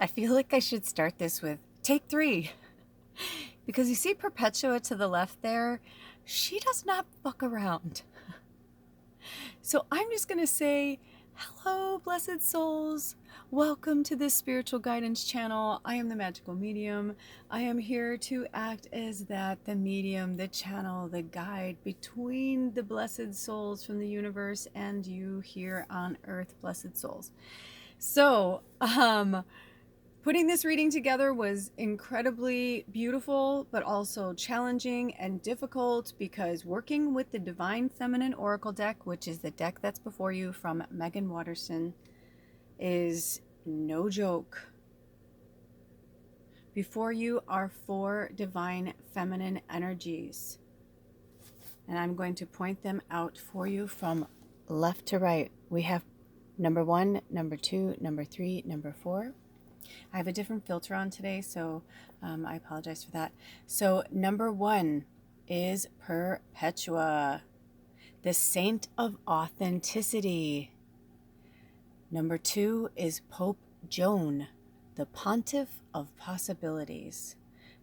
I feel like I should start this with take 3. Because you see Perpetua to the left there? She does not fuck around. So I'm just going to say, hello, blessed souls. Welcome to this spiritual guidance channel. I am the Magical Medium. I am here to act as the medium, the channel, the guide between the blessed souls from the universe and you here on earth, blessed souls. So, putting this reading together was incredibly beautiful, but also challenging and difficult because working with the Divine Feminine Oracle deck, which is the deck that's before you from Megan Watterson, is no joke. Before you are 4 divine feminine energies, and I'm going to point them out for you from left to right. We have number 1, number 2, number 3, number 4. I have a different filter on today, so I apologize for that. So number 1 is Perpetua, the saint of authenticity. Number 2 is Pope Joan, the pontiff of possibilities.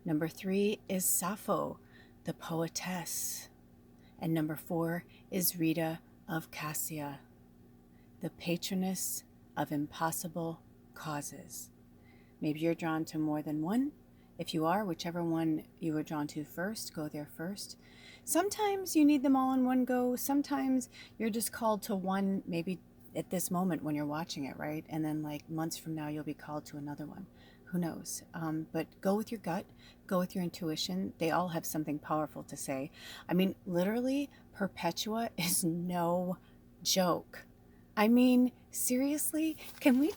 Number 3 is Sappho, the poetess. And number 4 is Rita of Cassia, the patroness of impossible causes. Maybe you're drawn to more than one. If you are, whichever one you were drawn to first, go there first. Sometimes you need them all in one go. Sometimes you're just called to one, maybe at this moment when you're watching it, right? And then like months from now, you'll be called to another one. Who knows? But go with your gut, go with your intuition. They all have something powerful to say. I mean, literally, Perpetua is no joke. I mean, seriously, can we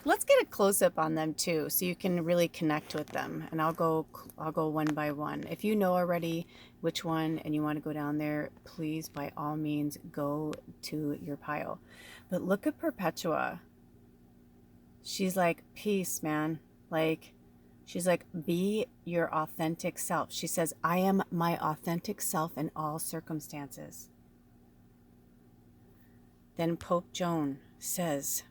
let's get a close up on them too, so you can really connect with them. And I'll go one by one. If you know already which one and you want to go down there, please, by all means, go to your pile. But look at Perpetua. She's like, peace, man. Like, she's like, be your authentic self. She says, I am my authentic self in all circumstances. Then Pope Joan says,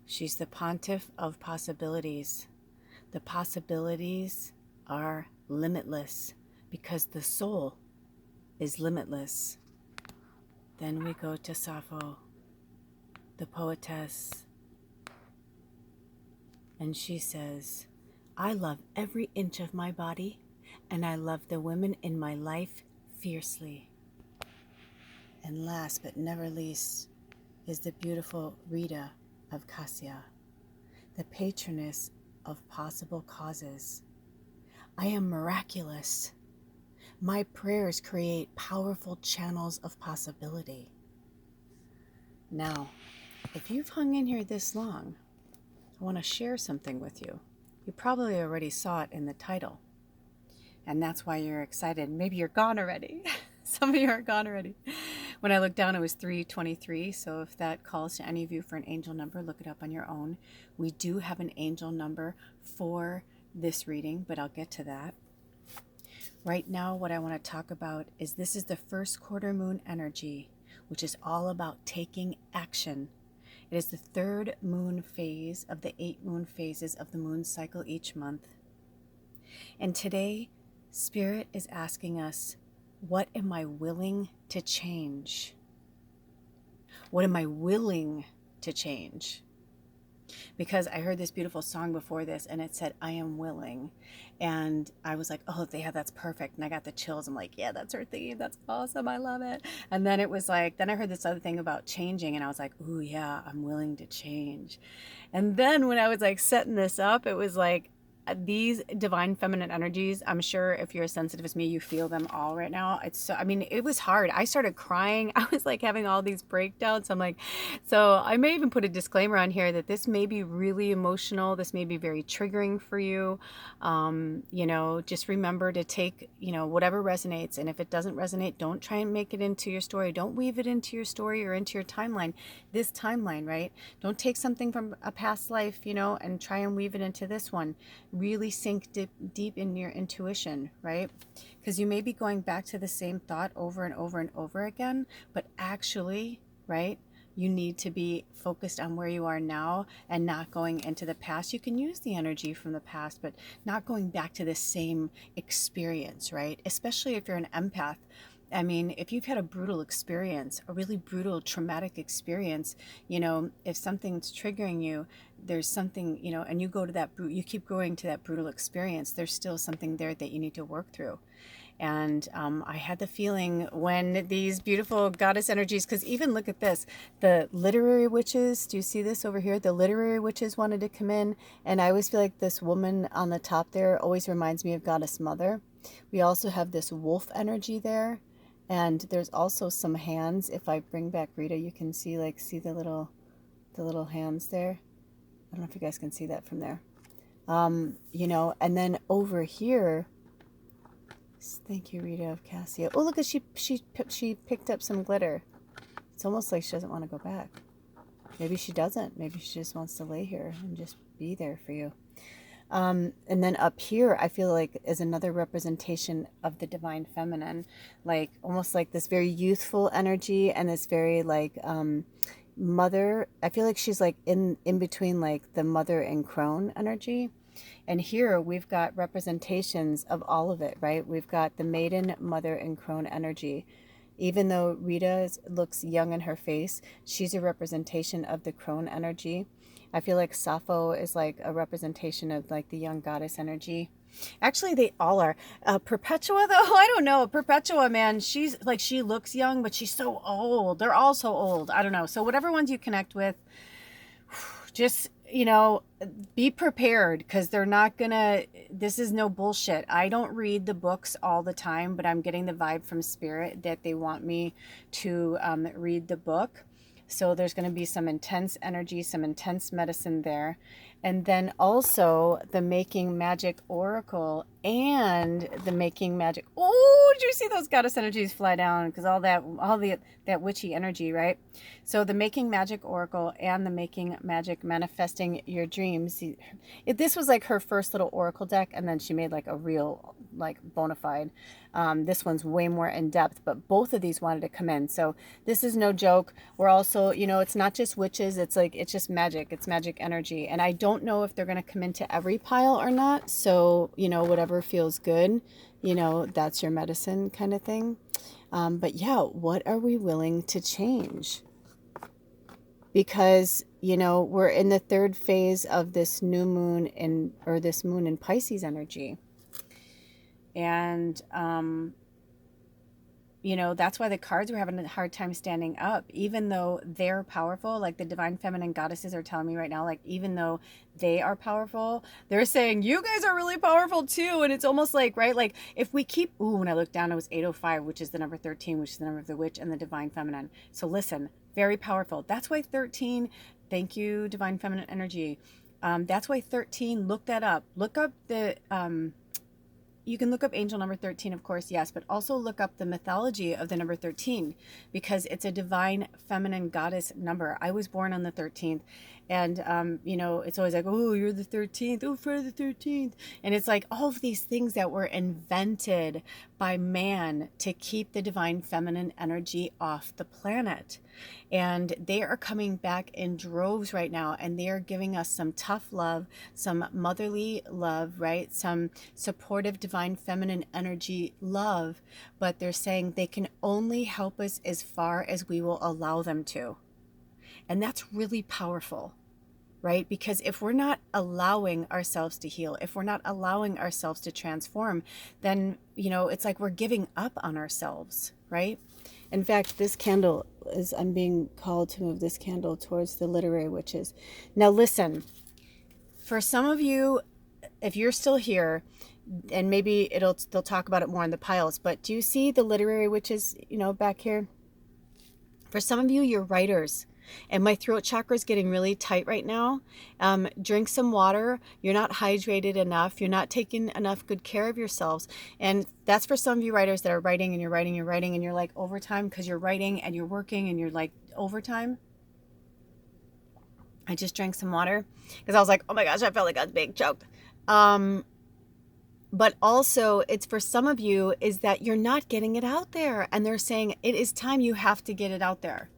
she's the pontiff of possibilities. The possibilities are limitless because the soul is limitless. Then we go to Sappho, the poetess. And she says, I love every inch of my body, and I love the women in my life fiercely. And last but never least is the beautiful Rita of Cassia, the patroness of possible causes. I am miraculous. My prayers create powerful channels of possibility. Now, if you've hung in here this long, I want to share something with you. You probably already saw it in the title, and that's why you're excited. Maybe you're gone already. Some of you are gone already. When I looked down, it was 323. So if that calls to any of you for an angel number, look it up on your own. We do have an angel number for this reading, but I'll get to that. Right now, what I want to talk about is this is the first quarter moon energy, which is all about taking action. It is the 3rd moon phase of the 8 moon phases of the moon cycle each month. And today, Spirit is asking us, what am I willing to change? What am I willing to change? Because I heard this beautiful song before this and it said, I am willing. And I was like, oh, that's perfect. And I got the chills. I'm like, yeah, that's her theme. That's awesome. I love it. And then it was like, then I heard this other thing about changing. And I was like, ooh, yeah, I'm willing to change. And then when I was like setting this up, it was like, these divine feminine energies, I'm sure if you're as sensitive as me, you feel them all right now. It's so, I mean, it was hard. I started crying. I was like having all these breakdowns. I'm like, so I may even put a disclaimer on here that this may be really emotional. This may be very triggering for you. Just remember to take, whatever resonates. And if it doesn't resonate, don't try and make it into your story. Don't weave it into your story or into your timeline. This timeline, right? Don't take something from a past life, and try and weave it into this one. Really sink deep in your intuition, right? Because you may be going back to the same thought over and over and over again, but actually, right, You need to be focused on where you are now and not going into the past. You can use the energy from the past, but not going back to the same experience, right? Especially if you're an empath. I mean, if you've had a brutal experience, a really brutal, traumatic experience, if something's triggering you, there's something, and you go to that, you keep going to that brutal experience, there's still something there that you need to work through. And I had the feeling when these beautiful goddess energies, because even look at this, the literary witches, do you see this over here? The literary witches wanted to come in. And I always feel like this woman on the top there always reminds me of Goddess Mother. We also have this wolf energy there. And there's also some hands. If I bring back Rita, you can see the little hands there. I don't know if you guys can see that from there. And then over here, thank you, Rita of Cassia. Oh, look at she picked up some glitter. It's almost like she doesn't want to go back. Maybe she doesn't. Maybe she just wants to lay here and just be there for you. And then up here, I feel like is another representation of the divine feminine, like almost like this very youthful energy and this very like mother. I feel like she's like in between like the mother and crone energy. And here we've got representations of all of it, right? We've got the maiden, mother, and crone energy. Even though Rita looks young in her face, she's a representation of the crone energy. I feel like Sappho is like a representation of like the young goddess energy. Actually, they all are. Perpetua, though, I don't know. Perpetua, man, she's like, she looks young, but she's so old. They're all so old. I don't know. So whatever ones you connect with, just, be prepared, because they're not gonna, this is no bullshit. I don't read the books all the time, but I'm getting the vibe from spirit that they want me to read the book. So there's going to be some intense energy, some intense medicine there. And then also the Making Magic Oracle and the Making Magic. Oh, did you see those goddess energies fly down? Because all that witchy energy, right? So the Making Magic Oracle and the Making Magic Manifesting Your Dreams. This was like her first little oracle deck, and then she made like a real, like, bona fide. This one's way more in depth, but both of these wanted to come in. So this is no joke. We're also, it's not just witches. It's just magic. It's magic energy. And I don't know if they're going to come into every pile or not. So, whatever feels good, that's your medicine kind of thing. But yeah, what are we willing to change? Because, we're in the third phase of this new moon or this moon in Pisces energy. And, that's why the cards were having a hard time standing up, even though they're powerful. Like the divine feminine goddesses are telling me right now, like, even though they are powerful, they're saying, you guys are really powerful too. And it's almost like, right, like if we keep, when I looked down, it was 805, which is the number 13, which is the number of the witch and the divine feminine. So listen, very powerful. That's why 13, thank you, divine feminine energy. That's why 13, look that up. Look up the, you can look up angel number 13, of course, yes, but also look up the mythology of the number 13, because it's a divine feminine goddess number. I was born on the 13th, and, it's always like, oh, you're the 13th, oh, Friday the 13th. And it's like all of these things that were invented by man to keep the divine feminine energy off the planet. And they are coming back in droves right now, and they are giving us some tough love, some motherly love, right? Some supportive divine feminine energy love, but they're saying they can only help us as far as we will allow them to. And that's really powerful, right? Because if we're not allowing ourselves to heal, if we're not allowing ourselves to transform, then, it's like we're giving up on ourselves, right? In fact, this candle I'm being called to move this candle towards the literary witches. Now listen, for some of you, if you're still here, and maybe they'll talk about it more in the piles, but do you see the literary witches, back here? For some of you, you're writers. And my throat chakra is getting really tight right now. Drink some water. You're not hydrated enough. You're not taking enough good care of yourselves. And that's for some of you writers that are writing and you're writing and you're like overtime because you're writing and you're working and you're like overtime. I just drank some water because I was like, oh my gosh, I felt like I was being choked. But also it's for some of you is that you're not getting it out there, and they're saying it is time, you have to get it out there.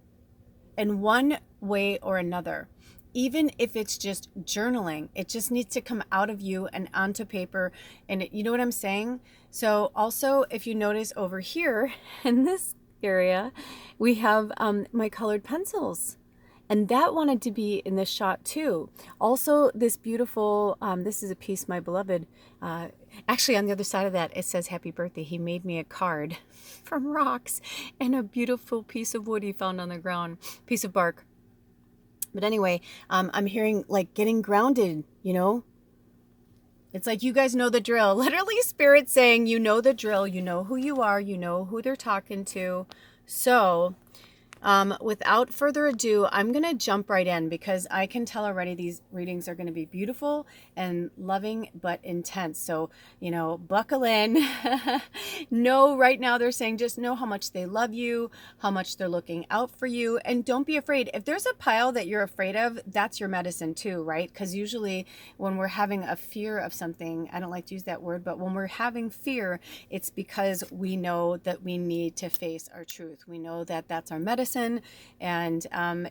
in one way or another. Even if it's just journaling, it just needs to come out of you and onto paper. And you know what I'm saying? So also, if you notice over here in this area, we have my colored pencils. And that wanted to be in this shot too. Also, this beautiful, this is a piece, my beloved, actually on the other side of that, it says happy birthday. He made me a card from rocks and a beautiful piece of wood he found on the ground, piece of bark. But anyway, I'm hearing like getting grounded, you know? It's like, you guys know the drill. Literally spirit saying, you know the drill, you know who you are, you know who they're talking to. So without further ado, I'm going to jump right in because I can tell already these readings are going to be beautiful and loving but intense. So, you know, buckle in. Know right now they're saying just know how much they love you, how much they're looking out for you, and don't be afraid. If there's a pile that you're afraid of, that's your medicine too, right? Because usually when we're having a fear of something, I don't like to use that word, but when we're having fear, it's because we know that we need to face our truth. We know that that's our medicine. And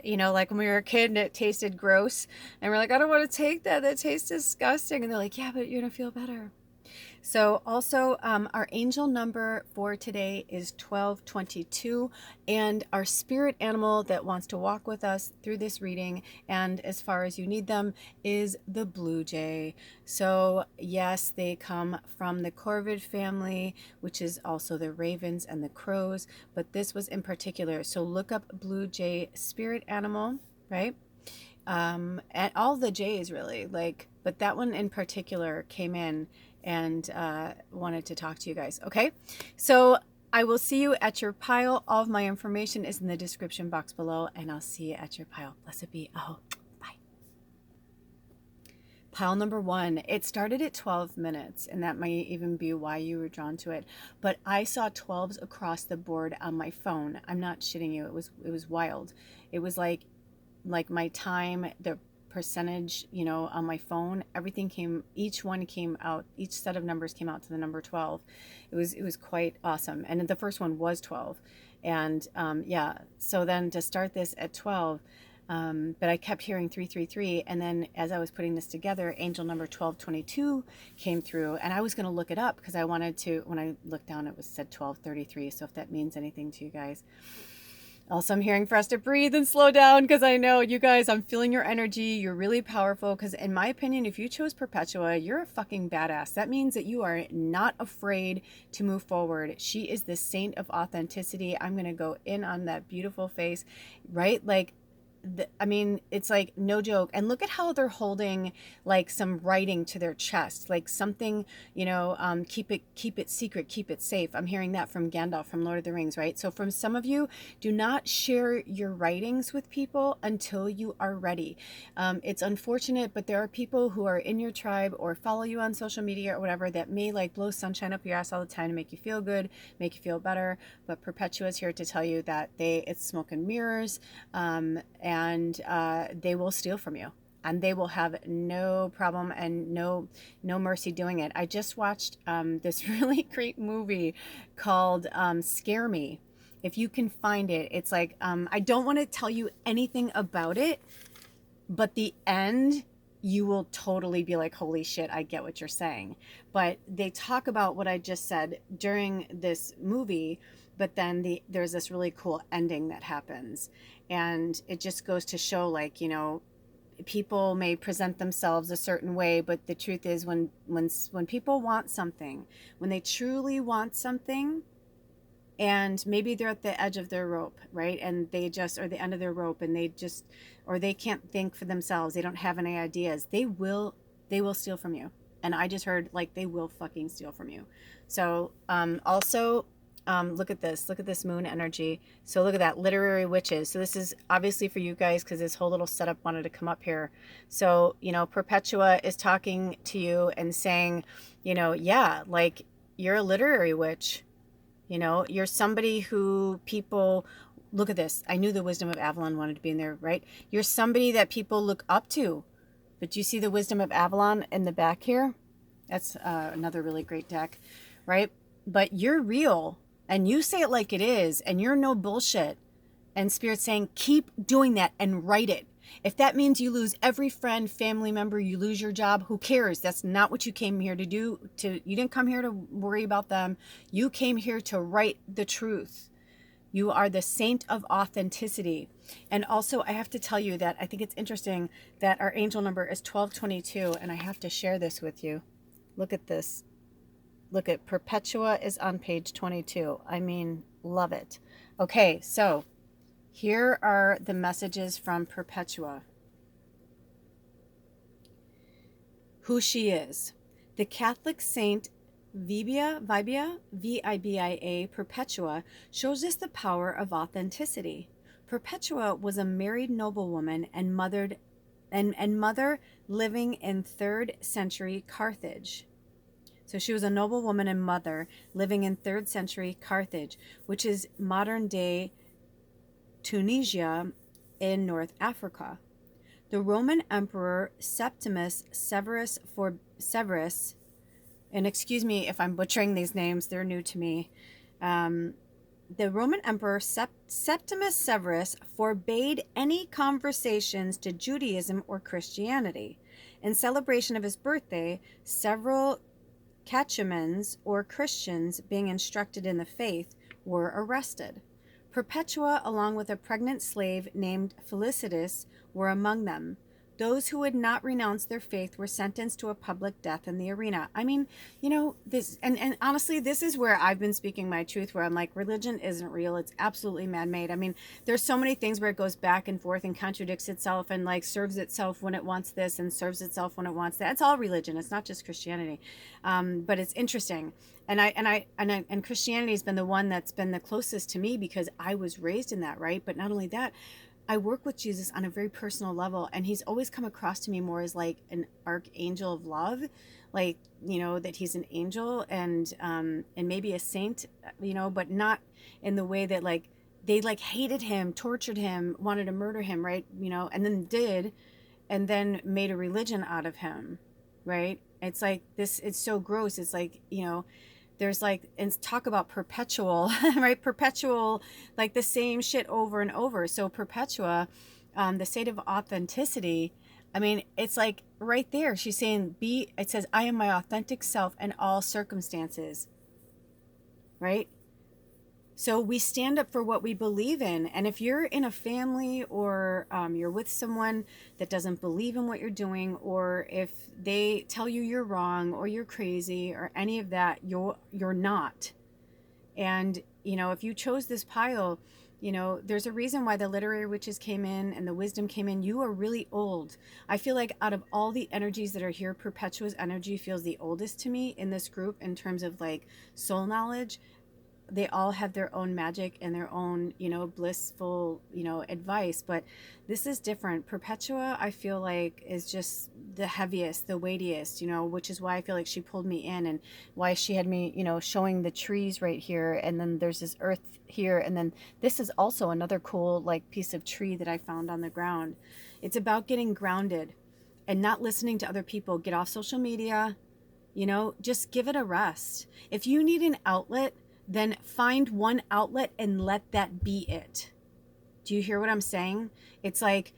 you know, like when we were a kid and it tasted gross and we're like, I don't want to take that, that tastes disgusting, and they're like, yeah, but you're gonna feel better. So also our angel number for today is 1222, and our spirit animal that wants to walk with us through this reading and as far as you need them is the blue jay. So yes, they come from the corvid family, which is also the ravens and the crows, but this was in particular. So look up blue jay spirit animal, right? And all the jays really, like, but that one in particular came in and wanted to talk to you guys. Okay, so I will see you at your pile. All of my information is in the description box below, and I'll see you at your pile. Blessed be. Oh, bye. Pile number 1. It started at 12 minutes, and that might even be why you were drawn to it. But I saw 12s across the board on my phone. I'm not shitting you. It was wild. It was like my time, the percentage, you know, on my phone, everything came, each one came out, each set of numbers came out to the number 12. It was quite awesome. And the first one was 12. And yeah, so then to start this at 12, but I kept hearing 333, and then as I was putting this together, angel number 1222 came through, and I was going to look it up because I wanted to. When I looked down, it was said 1233, so if that means anything to you guys. Also, I'm hearing for us to breathe and slow down because I know you guys, I'm feeling your energy. You're really powerful because in my opinion, if you chose Perpetua, you're a fucking badass. That means that you are not afraid to move forward. She is the saint of authenticity. I'm going to go in on that beautiful face, right? Like, I mean, it's like no joke. And look at how they're holding like some writing to their chest, like something, you know, keep it secret, keep it safe. I'm hearing that from Gandalf from Lord of the Rings, right? So from some of you, do not share your writings with people until you are ready. It's unfortunate, but there are people who are in your tribe or follow you on social media or whatever that may like blow sunshine up your ass all the time to make you feel good, make you feel better. But Perpetua is here to tell you that it's smoke and mirrors, and they will steal from you, and they will have no problem and no mercy doing it. I just watched this really great movie called Scare Me. If you can find it, it's like I don't want to tell you anything about it, but the end, you will totally be like, holy shit, I get what you're saying. But they talk about what I just said during this movie, but then there's this really cool ending that happens. And it just goes to show, like, you know, people may present themselves a certain way, but the truth is when people want something, when they truly want something, and maybe they're at the edge of their rope, right? And they just, or the end of their rope, and they just, or they can't think for themselves. They don't have any ideas. They will steal from you. And I just heard like they will fucking steal from you. So also look at this moon energy. So look at that, literary witches. So this is obviously for you guys because this whole little setup wanted to come up here. So, you know, Perpetua is talking to you and saying, you know, yeah, like you're a literary witch. You know, you're somebody who people, look at this. I knew the wisdom of Avalon wanted to be in there, right? You're somebody that people look up to. But do you see the wisdom of Avalon in the back here? That's another really great deck, right? But you're real, and you say it like it is, and you're no bullshit. And Spirit's saying, keep doing that and write it. If that means you lose every friend, family member, you lose your job, who cares? That's not what you came here to do. You didn't come here to worry about them. You came here to write the truth. You are the saint of authenticity. And also, I have to tell you that I think it's interesting that our angel number is 1222, and I have to share this with you. Look at this. Look at Perpetua is on page 22. I mean, love it. Okay, so here are the messages from Perpetua. Who she is. The Catholic saint Vibia, V-I-B-I-A, Perpetua, shows us the power of authenticity. Perpetua was a married noblewoman and mother living in 3rd century Carthage. So she was a noblewoman and mother living in 3rd century Carthage, which is modern day Tunisia in North Africa. The Roman Emperor Septimus Severus, and excuse me if I'm butchering these names, they're new to me. The Roman Emperor Septimus Severus forbade any conversations to Judaism or Christianity. In celebration of his birthday, several catechumens or Christians being instructed in the faith were arrested. Perpetua, along with a pregnant slave named Felicitas, were among them. Those who would not renounce their faith were sentenced to a public death in the arena. I mean, you know, this, and honestly, this is where I've been speaking my truth, where I'm like, religion isn't real. It's absolutely man-made. I mean, there's so many things where it goes back and forth and contradicts itself and like serves itself when it wants this and serves itself when it wants that. It's all religion. It's not just Christianity. But it's interesting. And Christianity has been the one that's been the closest to me because I was raised in that, right? But not only that, I work with Jesus on a very personal level, and he's always come across to me more as like an archangel of love, like, you know, that he's an angel and maybe a saint, you know, but not in the way that like they like hated him, tortured him, wanted to murder him, right? You know, and then made a religion out of him, right? It's like this, it's so gross. It's like, you know, there's like, and talk about perpetual, right? Perpetual, like the same shit over and over. So Perpetua, the state of authenticity, I mean, it's like right there. She's saying, it says, I am my authentic self in all circumstances, right? So we stand up for what we believe in. And if you're in a family or you're with someone that doesn't believe in what you're doing, or if they tell you you're wrong or you're crazy or any of that, you're not. And, you know, if you chose this pile, you know, there's a reason why the literary witches came in and the wisdom came in. You are really old. I feel like out of all the energies that are here, Perpetua's energy feels the oldest to me in this group in terms of like soul knowledge. They all have their own magic and their own, you know, blissful, you know, advice. But this is different. Perpetua, I feel like, is just the heaviest, the weightiest, you know, which is why I feel like she pulled me in and why she had me, you know, showing the trees right here. And then there's this earth here. And then this is also another cool, like, piece of tree that I found on the ground. It's about getting grounded and not listening to other people. Get off social media, you know, just give it a rest. If you need an outlet, then find one outlet and let that be it. Do you hear what I'm saying? It's like,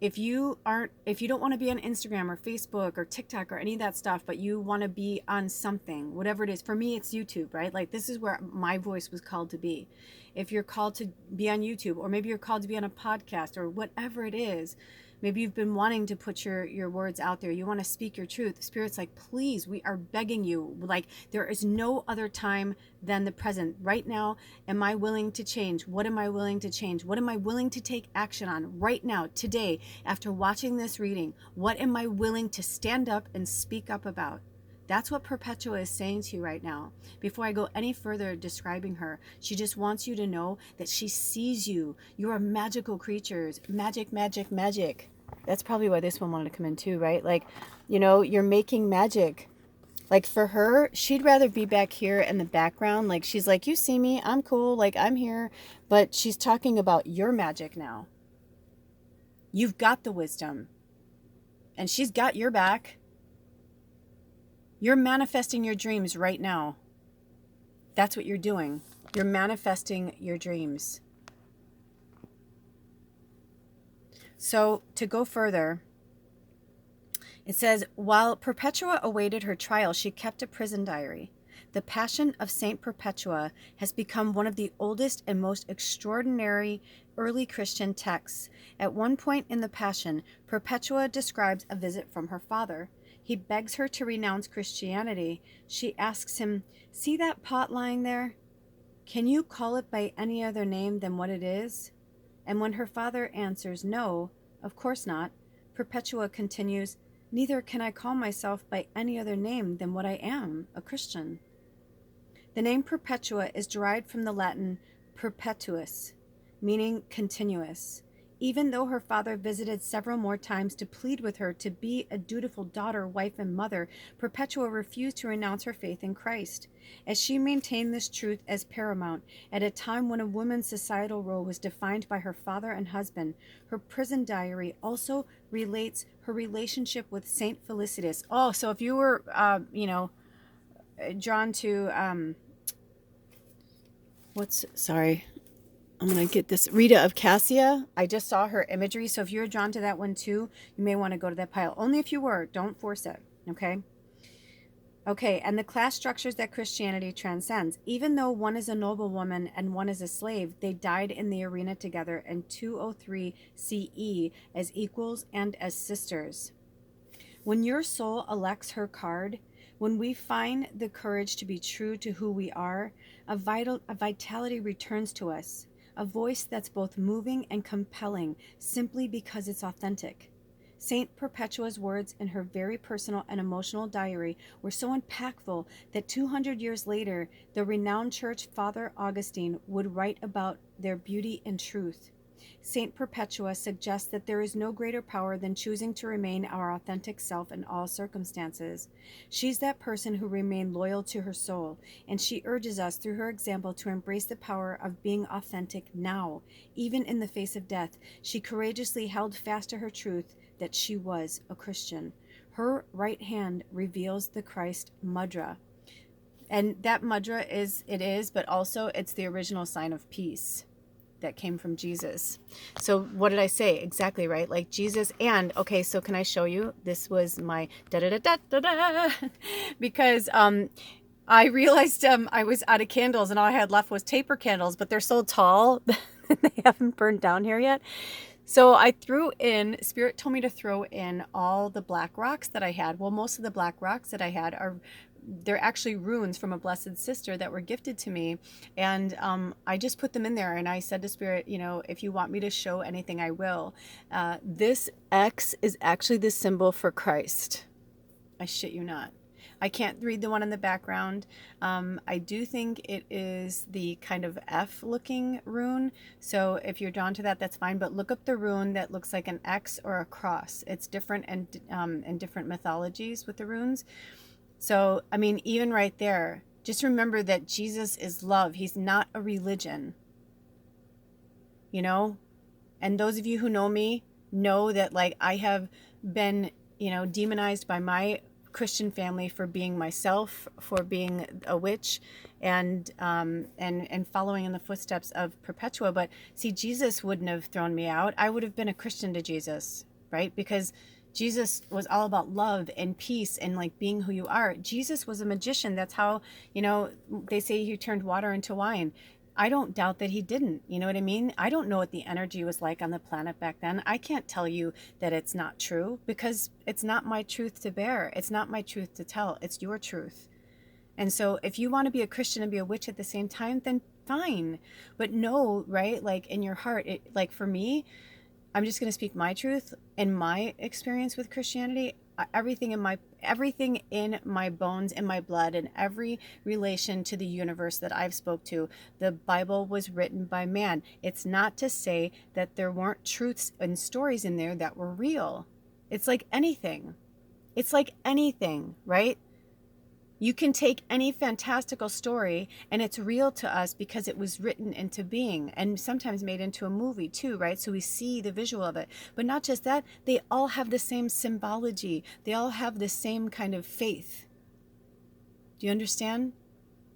if you don't want to be on Instagram or Facebook or TikTok or any of that stuff, but you want to be on something, whatever it is, for me, it's YouTube, right? Like, this is where my voice was called to be. If you're called to be on YouTube, or maybe you're called to be on a podcast or whatever it is, maybe you've been wanting to put your words out there. You want to speak your truth. Spirit's like, please, we are begging you. Like, there is no other time than the present. Right now, am I willing to change? What am I willing to change? What am I willing to take action on right now, today, after watching this reading? What am I willing to stand up and speak up about? That's what Perpetua is saying to you right now. Before I go any further describing her, she just wants you to know that she sees you. You are magical creatures. Magic, magic, magic. That's probably why this one wanted to come in too, right? Like, you know, you're making magic. Like, for her, she'd rather be back here in the background. Like, she's like, you see me, I'm cool, like, I'm here. But she's talking about your magic now. You've got the wisdom. And she's got your back. You're manifesting your dreams right now. That's what you're doing. You're manifesting your dreams. So to go further, it says, while Perpetua awaited her trial, she kept a prison diary. The Passion of Saint Perpetua has become one of the oldest and most extraordinary early Christian texts. At one point in the Passion, Perpetua describes a visit from her father. He begs her to renounce Christianity. She asks him, "See that pot lying there? Can you call it by any other name than what it is?" And when her father answers, "No, of course not," Perpetua continues, "Neither can I call myself by any other name than what I am, a Christian." The name Perpetua is derived from the Latin perpetuus, meaning continuous. Even though her father visited several more times to plead with her to be a dutiful daughter, wife, and mother, Perpetua refused to renounce her faith in Christ. As she maintained this truth as paramount, at a time when a woman's societal role was defined by her father and husband, her prison diary also relates her relationship with Saint Felicitas. Oh, so if you were, drawn to sorry, I'm gonna get this, Rita of Cassia. I just saw her imagery, so if you're drawn to that one too, you may want to go to that pile. Only if you were, don't force it. Okay, and the class structures that Christianity transcends. Even though one is a noblewoman and one is a slave, they died in the arena together in 203 CE as equals and as sisters. When your soul elects her card, when we find the courage to be true to who we are, a vitality returns to us, a voice that's both moving and compelling simply because it's authentic. Saint Perpetua's words in her very personal and emotional diary were so impactful that 200 years later, the renowned church Father Augustine would write about their beauty and truth. Saint Perpetua suggests that there is no greater power than choosing to remain our authentic self in all circumstances. She's that person who remained loyal to her soul, and she urges us through her example to embrace the power of being authentic now. Even in the face of death, she courageously held fast to her truth that she was a Christian. Her right hand reveals the Christ mudra. And that mudra but also it's the original sign of peace that came from Jesus. So what did I say? Exactly, right? Like Jesus. And okay, so can I show you? This was my da-da-da-da-da-da, because I realized I was out of candles and all I had left was taper candles, but they're so tall they haven't burned down here yet. So I Spirit told me to throw in all the black rocks that I had. Well, most of the black rocks that I had they're actually runes from a blessed sister that were gifted to me. And I just put them in there. And I said to Spirit, if you want me to show anything, I will. This X is actually the symbol for Christ. I shit you not. I can't read the one in the background. I do think it is the kind of F looking rune. So if you're drawn to that, that's fine. But look up the rune that looks like an X or a cross. It's different in different mythologies with the runes. So, I mean, even right there, just remember that Jesus is love. He's not a religion. And those of you who know me know that, like, I have been, demonized by my Christian family for being myself, for being a witch, and following in the footsteps of Perpetua. But see, Jesus wouldn't have thrown me out. I would have been a Christian to Jesus, right? Because Jesus was all about love and peace and like being who you are. Jesus was a magician. That's how, they say he turned water into wine. I don't doubt that he didn't. You know what I mean? I don't know what the energy was like on the planet back then. I can't tell you that it's not true because it's not my truth to bear. It's not my truth to tell. It's your truth. And so if you want to be a Christian and be a witch at the same time, then fine. But know, right? Like in your heart, like for me, I'm just going to speak my truth and my experience with Christianity. Everything in my bones, in my blood, and every relation to the universe that I've spoke to, the Bible was written by man. It's not to say that there weren't truths and stories in there that were real. It's like anything. Right? You can take any fantastical story and it's real to us because it was written into being and sometimes made into a movie too, right? So we see the visual of it. But not just that, they all have the same symbology. They all have the same kind of faith. Do you understand?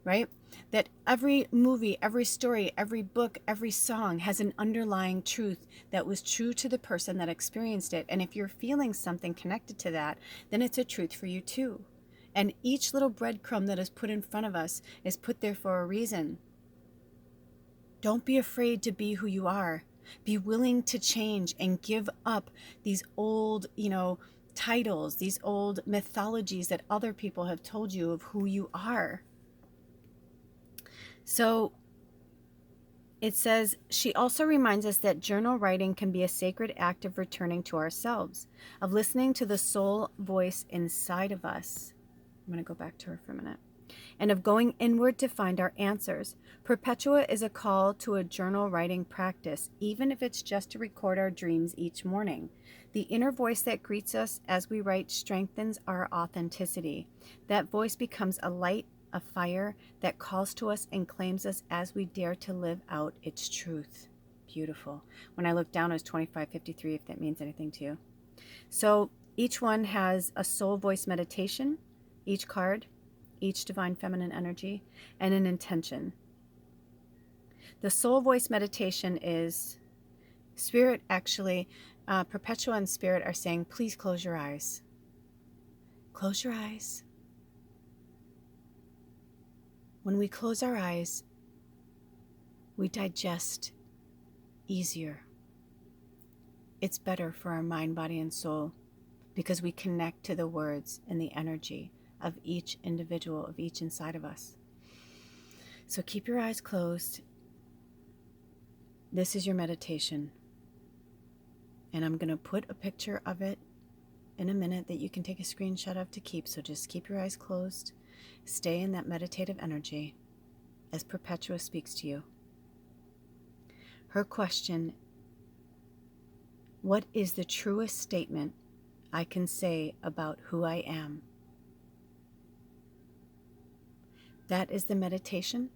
right? That every movie, every story, every book, every song has an underlying truth that was true to the person that experienced it. And if you're feeling something connected to that, then it's a truth for you too. And each little breadcrumb that is put in front of us is put there for a reason. Don't be afraid to be who you are. Be willing to change and give up these old, titles, these old mythologies that other people have told you of who you are. So it says, she also reminds us that journal writing can be a sacred act of returning to ourselves, of listening to the soul voice inside of us. I'm going to go back to her for a minute. And of going inward to find our answers. Perpetua is a call to a journal writing practice, even if it's just to record our dreams each morning. The inner voice that greets us as we write strengthens our authenticity. That voice becomes a light, a fire that calls to us and claims us as we dare to live out its truth. Beautiful. When I look down, it was 2553, if that means anything to you. So each one has a soul voice meditation, each card, each divine feminine energy, and an intention. The soul voice meditation is spirit, actually, Perpetua and spirit are saying, please close your eyes. Close your eyes. When we close our eyes, we digest easier. It's better for our mind, body, and soul because we connect to the words and the energy of each individual, of each inside of us. So keep your eyes closed. This is your meditation. And I'm going to put a picture of it in a minute that you can take a screenshot of to keep. So just keep your eyes closed. Stay in that meditative energy as Perpetua speaks to you. Her question, what is the truest statement I can say about who I am? That is the meditation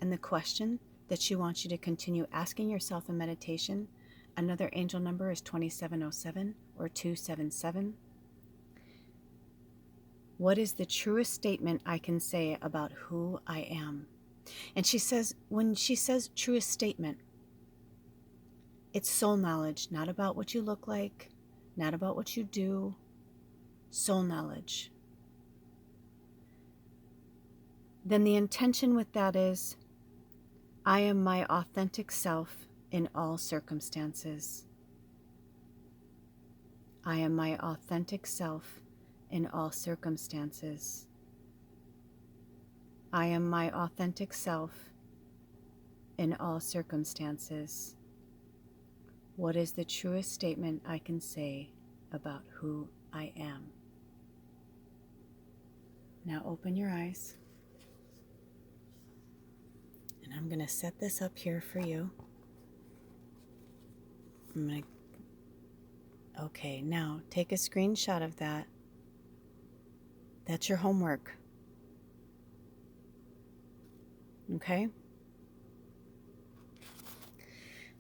and the question that she wants you to continue asking yourself in meditation. Another angel number is 2707 or 277. What is the truest statement I can say about who I am? And she says, when she says truest statement, it's soul knowledge, not about what you look like, not about what you do, soul knowledge. Then the intention with that is, I am my authentic self in all circumstances. I am my authentic self in all circumstances. I am my authentic self in all circumstances. What is the truest statement I can say about who I am? Now open your eyes. And I'm going to set this up here for you. Okay, now take a screenshot of that. That's your homework. Okay?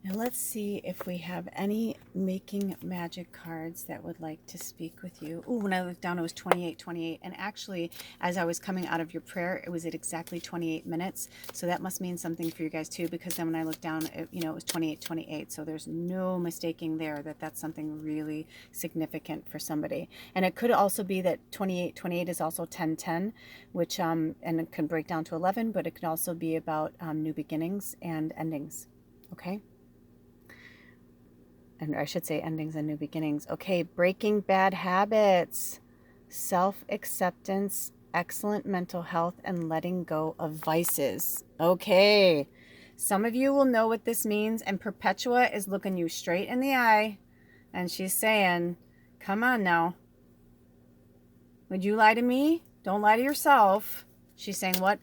Now let's see if we have any Making Magic cards that would like to speak with you. Ooh, when I looked down, it was 28:28. And actually, as I was coming out of your prayer, it was at exactly 28 minutes. So that must mean something for you guys too, because then when I looked down, it was 28:28. So there's no mistaking there that that's something really significant for somebody. And it could also be that 28:28 is also 10:10, which, and it can break down to 11, but it could also be about new beginnings and endings. Okay? And I should say endings and new beginnings. Okay, breaking bad habits, self-acceptance, excellent mental health, and letting go of vices. Okay, some of you will know what this means, and Perpetua is looking you straight in the eye, and she's saying, come on now. Would you lie to me? Don't lie to yourself. She's saying, what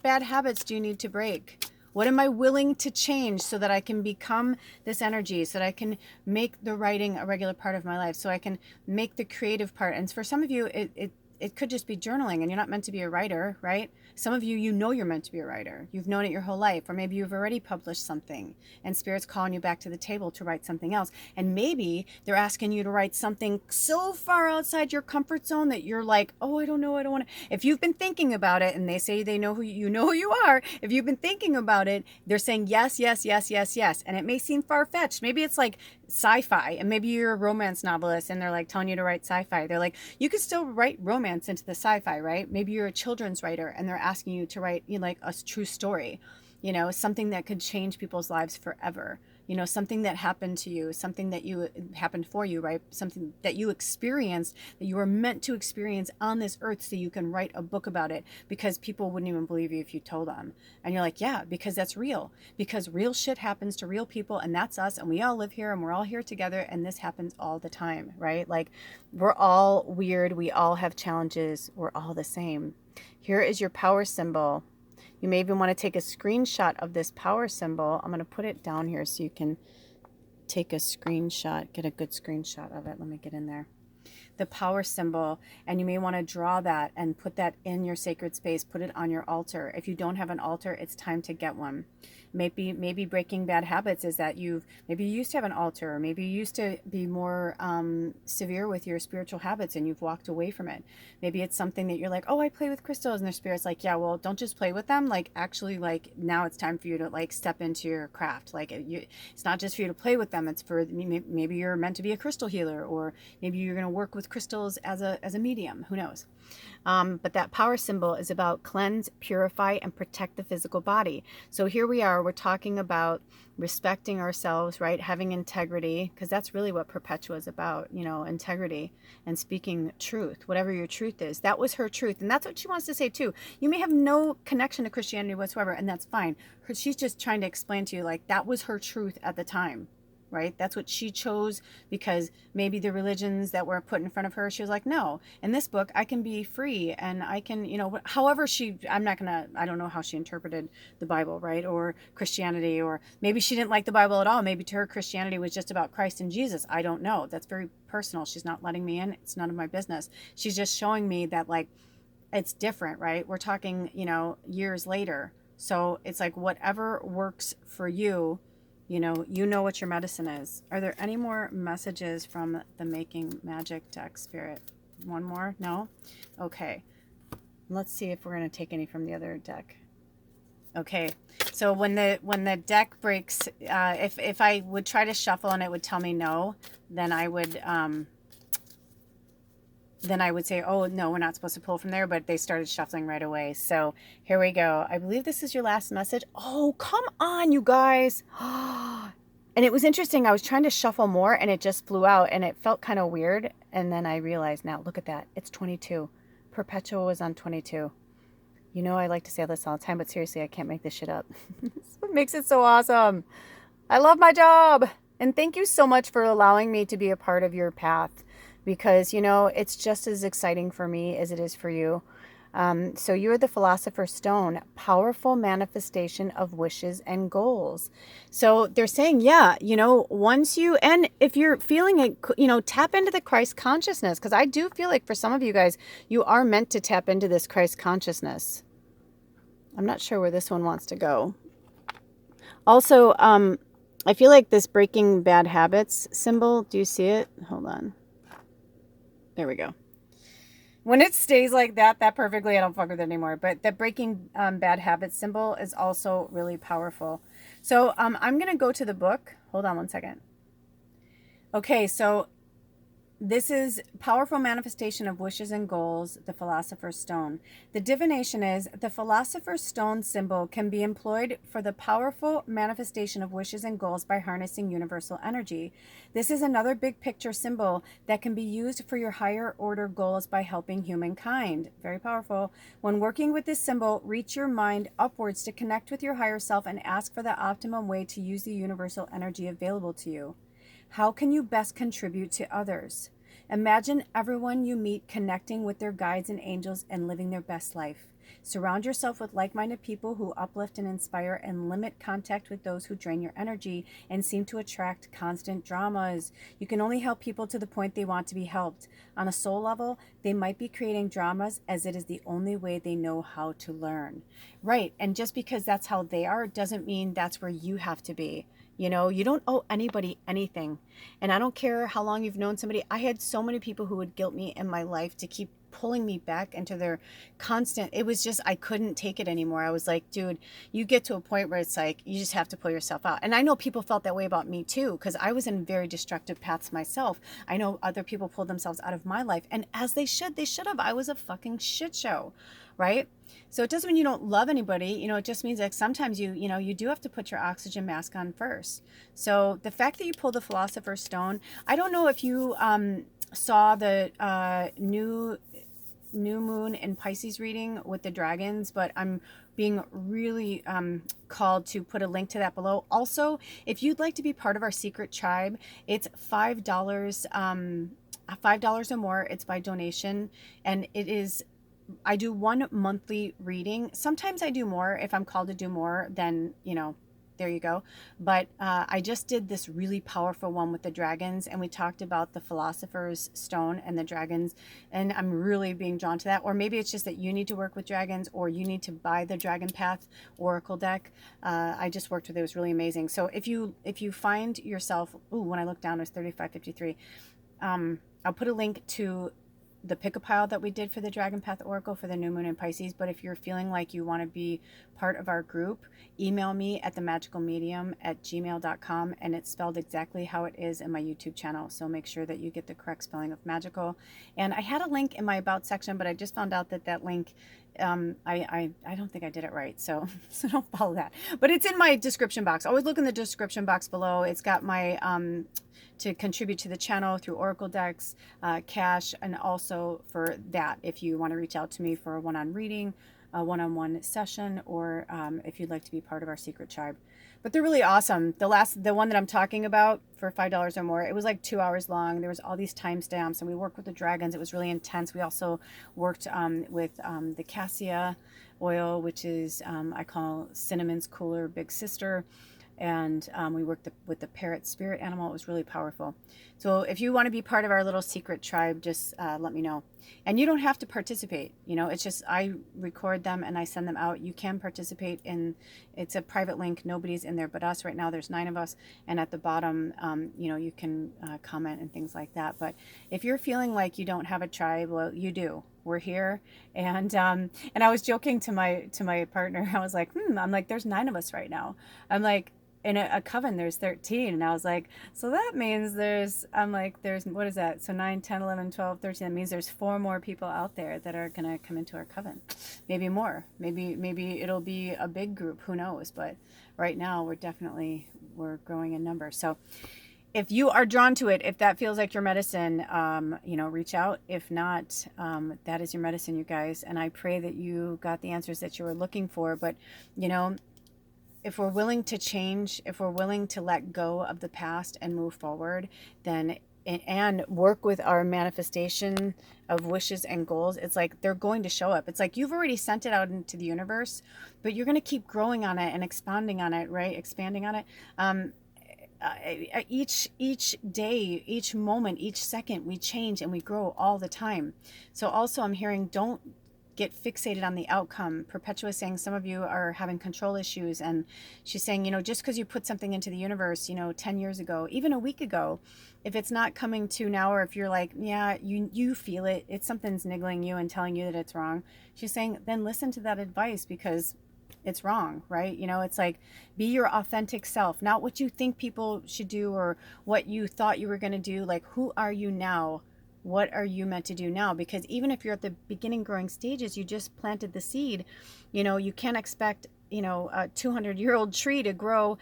bad habits do you need to break? What am I willing to change so that I can become this energy, so that I can make the writing a regular part of my life, so I can make the creative part? And for some of you, it could just be journaling, and you're not meant to be a writer, right? Some of you, you know you're meant to be a writer. You've known it your whole life, or maybe you've already published something and Spirit's calling you back to the table to write something else. And maybe they're asking you to write something so far outside your comfort zone that you're like, oh, I don't know, I don't want to. If you've been thinking about it, and they say they know who you are, if you've been thinking about it, they're saying yes, yes, yes, yes, yes. And it may seem far-fetched. Maybe it's like sci-fi, and maybe you're a romance novelist and they're like telling you to write sci-fi. They're like, you could still write romance into the sci-fi, right? Maybe you're a children's writer and they're asking you to write, you know, like a true story, you know, something that could change people's lives forever. You know, something that happened to you, something that happened for you, right? Something that you experienced, that you were meant to experience on this earth, so you can write a book about it, because people wouldn't even believe you if you told them. And you're like, yeah, because that's real. Because real shit happens to real people, and that's us, and we all live here, and we're all here together, and this happens all the time, right? Like, we're all weird, we all have challenges, we're all the same. Here is your power symbol. You may even want to take a screenshot of this power symbol. I'm going to put it down here so you can take a screenshot, get a good screenshot of it. Let me get in there. The power symbol, and you may want to draw that and put that in your sacred space. Put it on your altar. If you don't have an altar, it's time to get one. Maybe breaking bad habits is that maybe you used to have an altar, or maybe you used to be more severe with your spiritual habits and you've walked away from it. Maybe it's something that you're like, oh, I play with crystals, and their spirit's like, yeah, well, don't just play with them. Like, actually, like, now it's time for you to like step into your craft. Like, it's not just for you to play with them. It's for, maybe you're meant to be a crystal healer, or maybe you're going to work with crystals as a medium. Who knows? But that power symbol is about cleanse, purify, and protect the physical body. So here we are, we're talking about respecting ourselves, right? Having integrity, because that's really what Perpetua is about, you know, integrity and speaking truth, whatever your truth is. That was her truth. And that's what she wants to say too. You may have no connection to Christianity whatsoever, and that's fine. She's just trying to explain to you, like, that was her truth at the time. Right? That's what she chose, because maybe the religions that were put in front of her, she was like, no, in this book, I can be free, and I can, you know, however I don't know how she interpreted the Bible, right? Or Christianity, or maybe she didn't like the Bible at all. Maybe to her, Christianity was just about Christ and Jesus. I don't know. That's very personal. She's not letting me in. It's none of my business. She's just showing me that, like, it's different, right? We're talking, you know, years later. So it's like, whatever works for you, you know what your medicine is. Are there any more messages from the Making Magic deck, Spirit? One more? No? Okay. Let's see if we're going to take any from the other deck. Okay. So when the deck breaks, if I would try to shuffle and it would tell me no, then I would say, oh, no, we're not supposed to pull from there, but they started shuffling right away. So here we go. I believe this is your last message. Oh, come on, you guys. And it was interesting. I was trying to shuffle more and it just flew out and it felt kind of weird. And then I realized, now look at that. It's 22. Perpetua was on 22. You know, I like to say this all the time, but seriously, I can't make this shit up. That's what makes it so awesome. I love my job. And thank you so much for allowing me to be a part of your path, because, you know, it's just as exciting for me as it is for you. So you're the Philosopher's Stone, powerful manifestation of wishes and goals. So they're saying, yeah, you know, and if you're feeling it, you know, tap into the Christ consciousness, because I do feel like for some of you guys, you are meant to tap into this Christ consciousness. I'm not sure where this one wants to go. Also, I feel like this breaking bad habits symbol, do you see it? Hold on. There we go. When it stays like that perfectly, I don't fuck with it anymore. But the breaking bad habits symbol is also really powerful. So I'm going to go to the book. Hold on one second. Okay, so this is powerful manifestation of wishes and goals, the Philosopher's Stone. The divination is the Philosopher's Stone symbol can be employed for the powerful manifestation of wishes and goals by harnessing universal energy. This is another big picture symbol that can be used for your higher order goals by helping humankind. Very powerful. When working with this symbol, reach your mind upwards to connect with your higher self and ask for the optimum way to use the universal energy available to you. How can you best contribute to others? Imagine everyone you meet connecting with their guides and angels and living their best life. Surround yourself with like-minded people who uplift and inspire, and limit contact with those who drain your energy and seem to attract constant dramas. You can only help people to the point they want to be helped. On a soul level, they might be creating dramas as it is the only way they know how to learn. Right. And just because that's how they are doesn't mean that's where you have to be. You know, you don't owe anybody anything. And I don't care how long you've known somebody. I had so many people who would guilt me in my life to keep pulling me back into their constant, it was just, I couldn't take it anymore. I was like, dude, you get to a point where it's like, you just have to pull yourself out. And I know people felt that way about me too, because I was in very destructive paths myself. I know other people pulled themselves out of my life, and as they should have. I was a fucking shit show, right? So it doesn't mean you don't love anybody. You know, it just means that sometimes you do have to put your oxygen mask on first. So the fact that you pulled the Philosopher's Stone, I don't know if you saw the new moon in Pisces reading with the dragons, but I'm being really called to put a link to that below. Also, if you'd like to be part of our secret tribe, it's $5, $5 or more. It's by donation, and it is, I do one monthly reading. Sometimes I do more. If I'm called to do more, then, you know, there you go. But I just did this really powerful one with the dragons, and we talked about the Philosopher's Stone and the dragons, and I'm really being drawn to that. Or maybe it's just that you need to work with dragons, or you need to buy the Dragon Path Oracle deck. I just worked with it. It was really amazing. So if you find yourself, when I look down, it's 3553. I'll put a link to the pick-a-pile that we did for the Dragon Path Oracle for the new moon in Pisces. But if you're feeling like you want to be part of our group, email me at themagickalmedium@gmail.com, and it's spelled exactly how it is in my YouTube channel. So make sure that you get the correct spelling of magical. And I had a link in my about section, but I just found out that link, I don't think I did it right. So don't follow that. But it's in my description box. Always look in the description box below. It's got my to contribute to the channel through Oracle decks, cash, and also for that, if you want to reach out to me for a one-on reading, a one-on-one session, or if you'd like to be part of our secret tribe. But they're really awesome. The one that I'm talking about for $5 or more, it was like 2 hours long. There was all these timestamps, and we worked with the dragons. It was really intense. We also worked with the cassia oil, which is I call cinnamon's cooler big sister. And we worked with the parrot spirit animal. It was really powerful. So if you want to be part of our little secret tribe, just let me know. And you don't have to participate. You know, it's just I record them and I send them out. You can participate in, it's a private link. Nobody's in there but us. Right now there's 9 of us. And at the bottom, you know, you can comment and things like that. But if you're feeling like you don't have a tribe, well, you do. We're here. And I was joking to my partner. I was like, I'm like, there's 9 of us right now. I'm like, in a coven there's 13, and I was like, so that means there's what is that, so 9, 10, 11, 12, 13, that means there's 4 more people out there that are gonna come into our coven, maybe more, maybe it'll be a big group, who knows. But right now we're growing in numbers. So if you are drawn to it, if that feels like your medicine, you know, reach out. If not, that is your medicine, you guys, and I pray that you got the answers that you were looking for. But you know, if we're willing to change, if we're willing to let go of the past and move forward, then and work with our manifestation of wishes and goals, it's like they're going to show up. It's like you've already sent it out into the universe, but you're going to keep growing on it and expanding on it, right? Expanding on it. Each day, each moment, each second, we change and we grow all the time. So also I'm hearing, don't get fixated on the outcome. Perpetua is saying some of you are having control issues, and she's saying, you know, just because you put something into the universe, you know, 10 years ago, even a week ago, if it's not coming to now, or if you're like, yeah, you feel it, it's something's niggling you and telling you that it's wrong, she's saying, then listen to that advice, because it's wrong, right? You know, it's like, be your authentic self, not what you think people should do or what you thought you were going to do. Like, who are you now? What are you meant to do now? Because even if you're at the beginning growing stages, you just planted the seed. You know, you can't expect, you know, a 200-year-old tree to grow.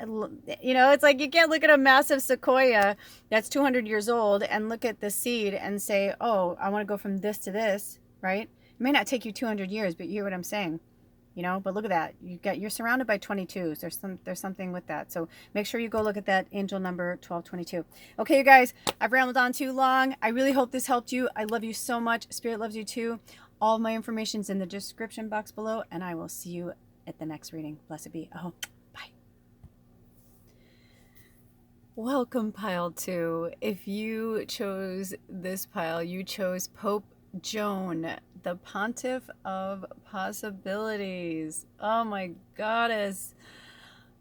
You know, it's like you can't look at a massive sequoia that's 200 years old and look at the seed and say, oh, I want to go from this to this, right? It may not take you 200 years, but you hear what I'm saying. You know, but look at that. You're surrounded by 22s. There's something with that. So make sure you go look at that angel number 1222. Okay, you guys, I've rambled on too long. I really hope this helped you. I love you so much. Spirit loves you too. All my information's in the description box below, and I will see you at the next reading. Blessed be. Oh, bye. Welcome, pile 2. If you chose this pile, you chose Pope Joan, the Pontiff of Possibilities. Oh my goddess.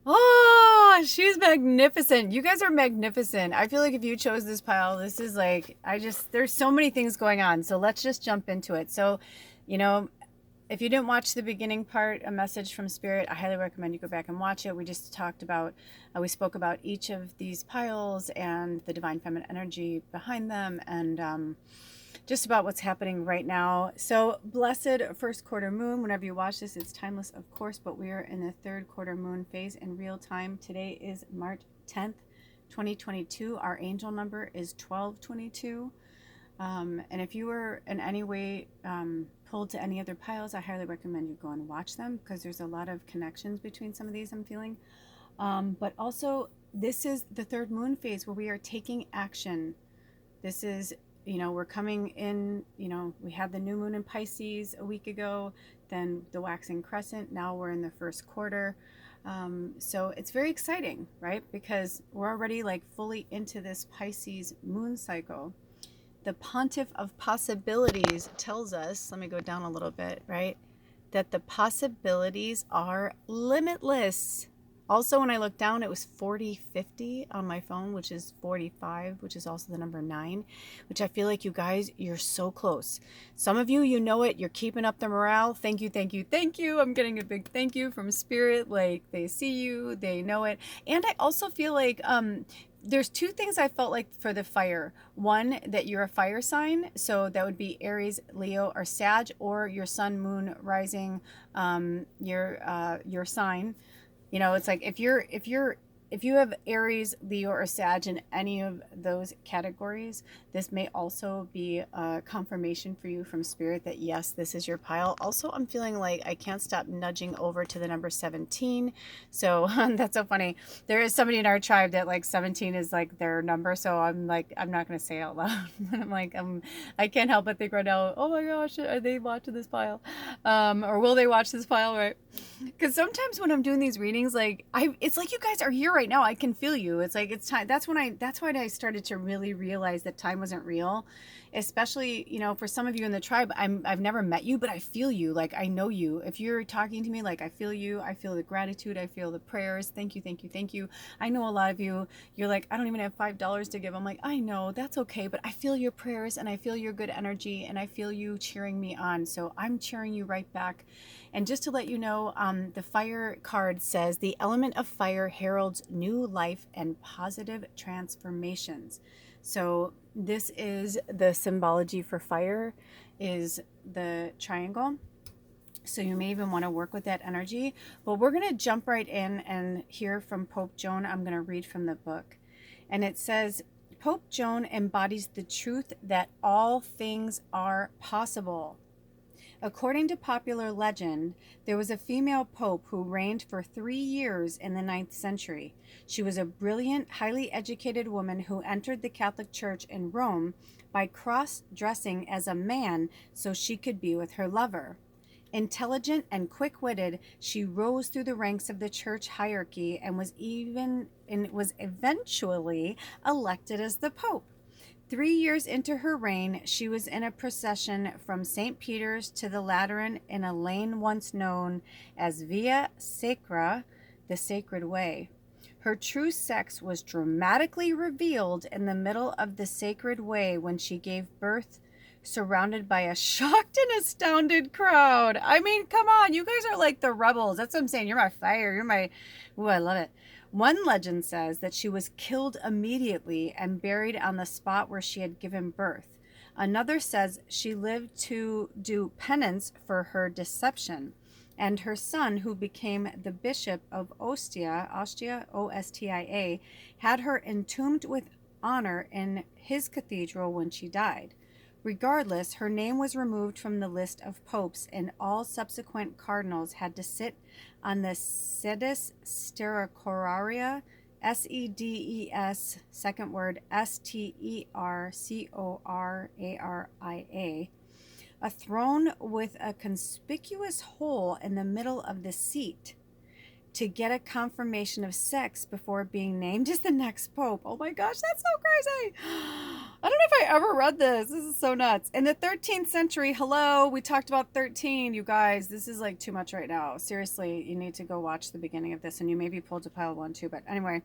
Oh, she's magnificent. You guys are magnificent. I feel like if you chose this pile, this is like, there's so many things going on. So let's just jump into it. So, you know, if you didn't watch the beginning part, A Message from Spirit, I highly recommend you go back and watch it. We just talked about, we spoke about each of these piles and the divine feminine energy behind them, and just about what's happening right now. So blessed first quarter moon. Whenever you watch this, it's timeless, of course, but we are in the third quarter moon phase in real time. Today is March 10th, 2022. Our angel number is 1222. And if you were in any way pulled to any other piles, I highly recommend you go and watch them, because there's a lot of connections between some of these I'm feeling. But also, this is the third moon phase where we are taking action. This is, you know, we're coming in, you know, we had the new moon in Pisces a week ago, then the waxing crescent. Now we're in the first quarter. So it's very exciting, right? Because we're already like fully into this Pisces moon cycle. The Pontiff of Possibilities tells us, let me go down a little bit, right? That the possibilities are limitless. Also, when I looked down, it was 4050 on my phone, which is 45, which is also the number 9, which I feel like you guys, you're so close. Some of you, you know it, you're keeping up the morale. Thank you, thank you, thank you. I'm getting a big thank you from Spirit. Like, they see you, they know it. And I also feel like there's two things I felt like for the fire. One, that you're a fire sign, so that would be Aries, Leo, or Sag, or your sun, moon, rising, your sign. You know, it's like if you have Aries, Leo, or Sag in any of those categories, this may also be a confirmation for you from Spirit that yes, this is your pile. Also, I'm feeling like I can't stop nudging over to the number 17. So that's so funny. There is somebody in our tribe that like 17 is like their number. So I'm like, I'm not going to say it out loud. I'm like, I can't help but think right now, oh my gosh, are they watching this pile? Or will they watch this pile, right? Because sometimes when I'm doing these readings, like it's like you guys are here right now. I can feel you. It's like it's time. That's why I started to really realize that time wasn't real. Especially, you know, for some of you in the tribe, I've never met you, but I feel you. Like I know you. If you're talking to me, like I feel you. I feel the gratitude. I feel the prayers. Thank you, thank you, thank you. I know a lot of you. You're like, I don't even have $5 to give. I'm like, I know, that's okay, but I feel your prayers and I feel your good energy and I feel you cheering me on. So I'm cheering you right back. And just to let you know, the fire card says the element of fire heralds new life and positive transformations. So this is the symbology for fire, is the triangle. So you may even want to work with that energy. But we're going to jump right in and hear from Pope Joan. I'm going to read from the book. And it says, Pope Joan embodies the truth that all things are possible. According to popular legend, there was a female pope who reigned for 3 years in the 9th century. She was a brilliant, highly educated woman who entered the Catholic Church in Rome by cross-dressing as a man so she could be with her lover. Intelligent and quick-witted, she rose through the ranks of the church hierarchy and was eventually elected as the pope. 3 years into her reign, she was in a procession from St. Peter's to the Lateran in a lane once known as Via Sacra, the Sacred Way. Her true sex was dramatically revealed in the middle of the Sacred Way when she gave birth, surrounded by a shocked and astounded crowd. I mean, come on, you guys are like the rebels. That's what I'm saying. You're my fire. You're my... Ooh, I love it. One legend says that she was killed immediately and buried on the spot where she had given birth. Another says she lived to do penance for her deception, and her son, who became the bishop of Ostia, O-S-T-I-A, had her entombed with honor in his cathedral when she died. Regardless, her name was removed from the list of popes, and all subsequent cardinals had to sit on the sedis stercoraria, S-E-D-E-S, second word, S-T-E-R-C-O-R-A-R-I-A, A throne with a conspicuous hole in the middle of the seat to get a confirmation of sex before being named as the next pope. Oh my gosh, that's so crazy. I don't know if I ever read this. This is so nuts. In the 13th century, hello, we talked about 13, you guys. This is like too much right now. Seriously, you need to go watch the beginning of this, and you maybe pulled to pile 1 too, but anyway,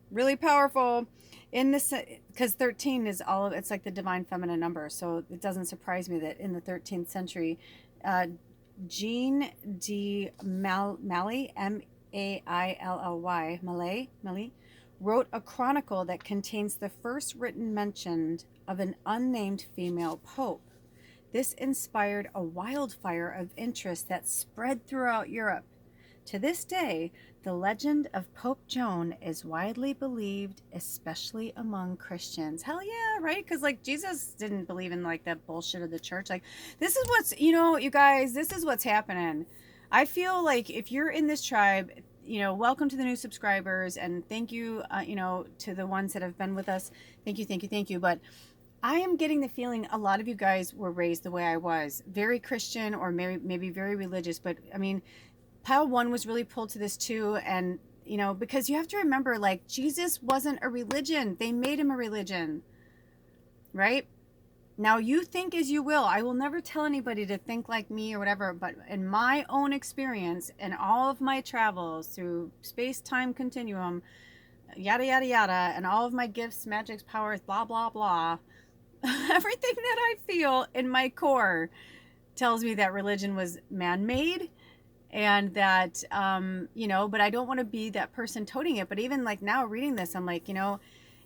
really powerful. In this, because 13 is all of, it's like the divine feminine number, so it doesn't surprise me that in the 13th century, Jean de Malley, Malay, wrote a chronicle that contains the first written mention of an unnamed female pope. This inspired a wildfire of interest that spread throughout Europe. To this day, the legend of Pope Joan is widely believed, especially among Christians. Hell yeah, right? Because like Jesus didn't believe in like that bullshit of the church. Like this is what's, you guys, this is what's happening. I feel like if you're in this tribe, welcome to the new subscribers, and thank you, to the ones that have been with us. Thank you. But I am getting the feeling a lot of you guys were raised the way I was, very Christian or maybe very religious. But I mean, pile 1 was really pulled to this too. And, because you have to remember, like, Jesus wasn't a religion. They made him a religion, right? Now, you think as you will. I will never tell anybody to think like me or whatever, but in my own experience and all of my travels through space-time continuum, yada, yada, yada, and all of my gifts, magics, powers, blah, blah, blah, everything that I feel in my core tells me that religion was man-made, and that, but I don't want to be that person toting it. But even like now reading this, I'm like,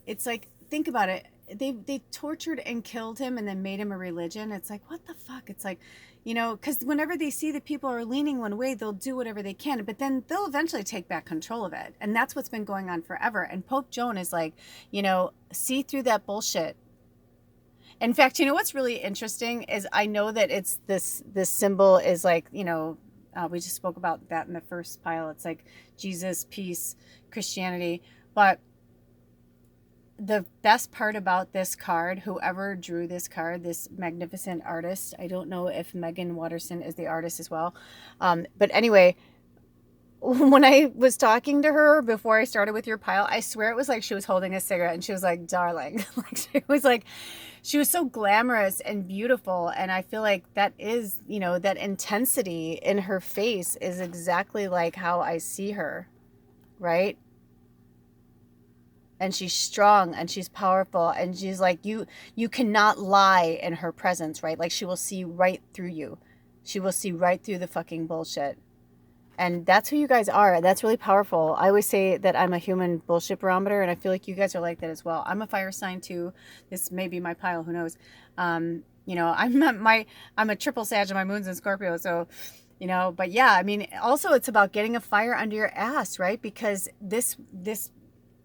it's like, think about it. They tortured and killed him and then made him a religion. It's like, what the fuck? It's like, because whenever they see that people are leaning one way, they'll do whatever they can, but then they'll eventually take back control of it. And that's what's been going on forever. And Pope Joan is like, see through that bullshit. In fact, what's really interesting is I know that it's this symbol is like, we just spoke about that in the first pile. It's like Jesus, peace, Christianity. But the best part about this card, whoever drew this card, this magnificent artist, I don't know if Megan Watterson is the artist as well. But anyway, when I was talking to her before I started with your pile, I swear it was like she was holding a cigarette and she was like, darling. She was so glamorous and beautiful. And I feel like that is, that intensity in her face is exactly like how I see her, right? And she's strong and she's powerful, and she's like, you cannot lie in her presence, right? Like, she will see right through you. She will see right through the fucking bullshit. And that's who you guys are. That's really powerful. I always say that I'm a human bullshit barometer, and I feel like you guys are like that as well. I'm a fire sign too. This may be my pile, who knows? I'm a triple Sag and my moon's in Scorpio, so but yeah, I mean, also it's about getting a fire under your ass, right? Because this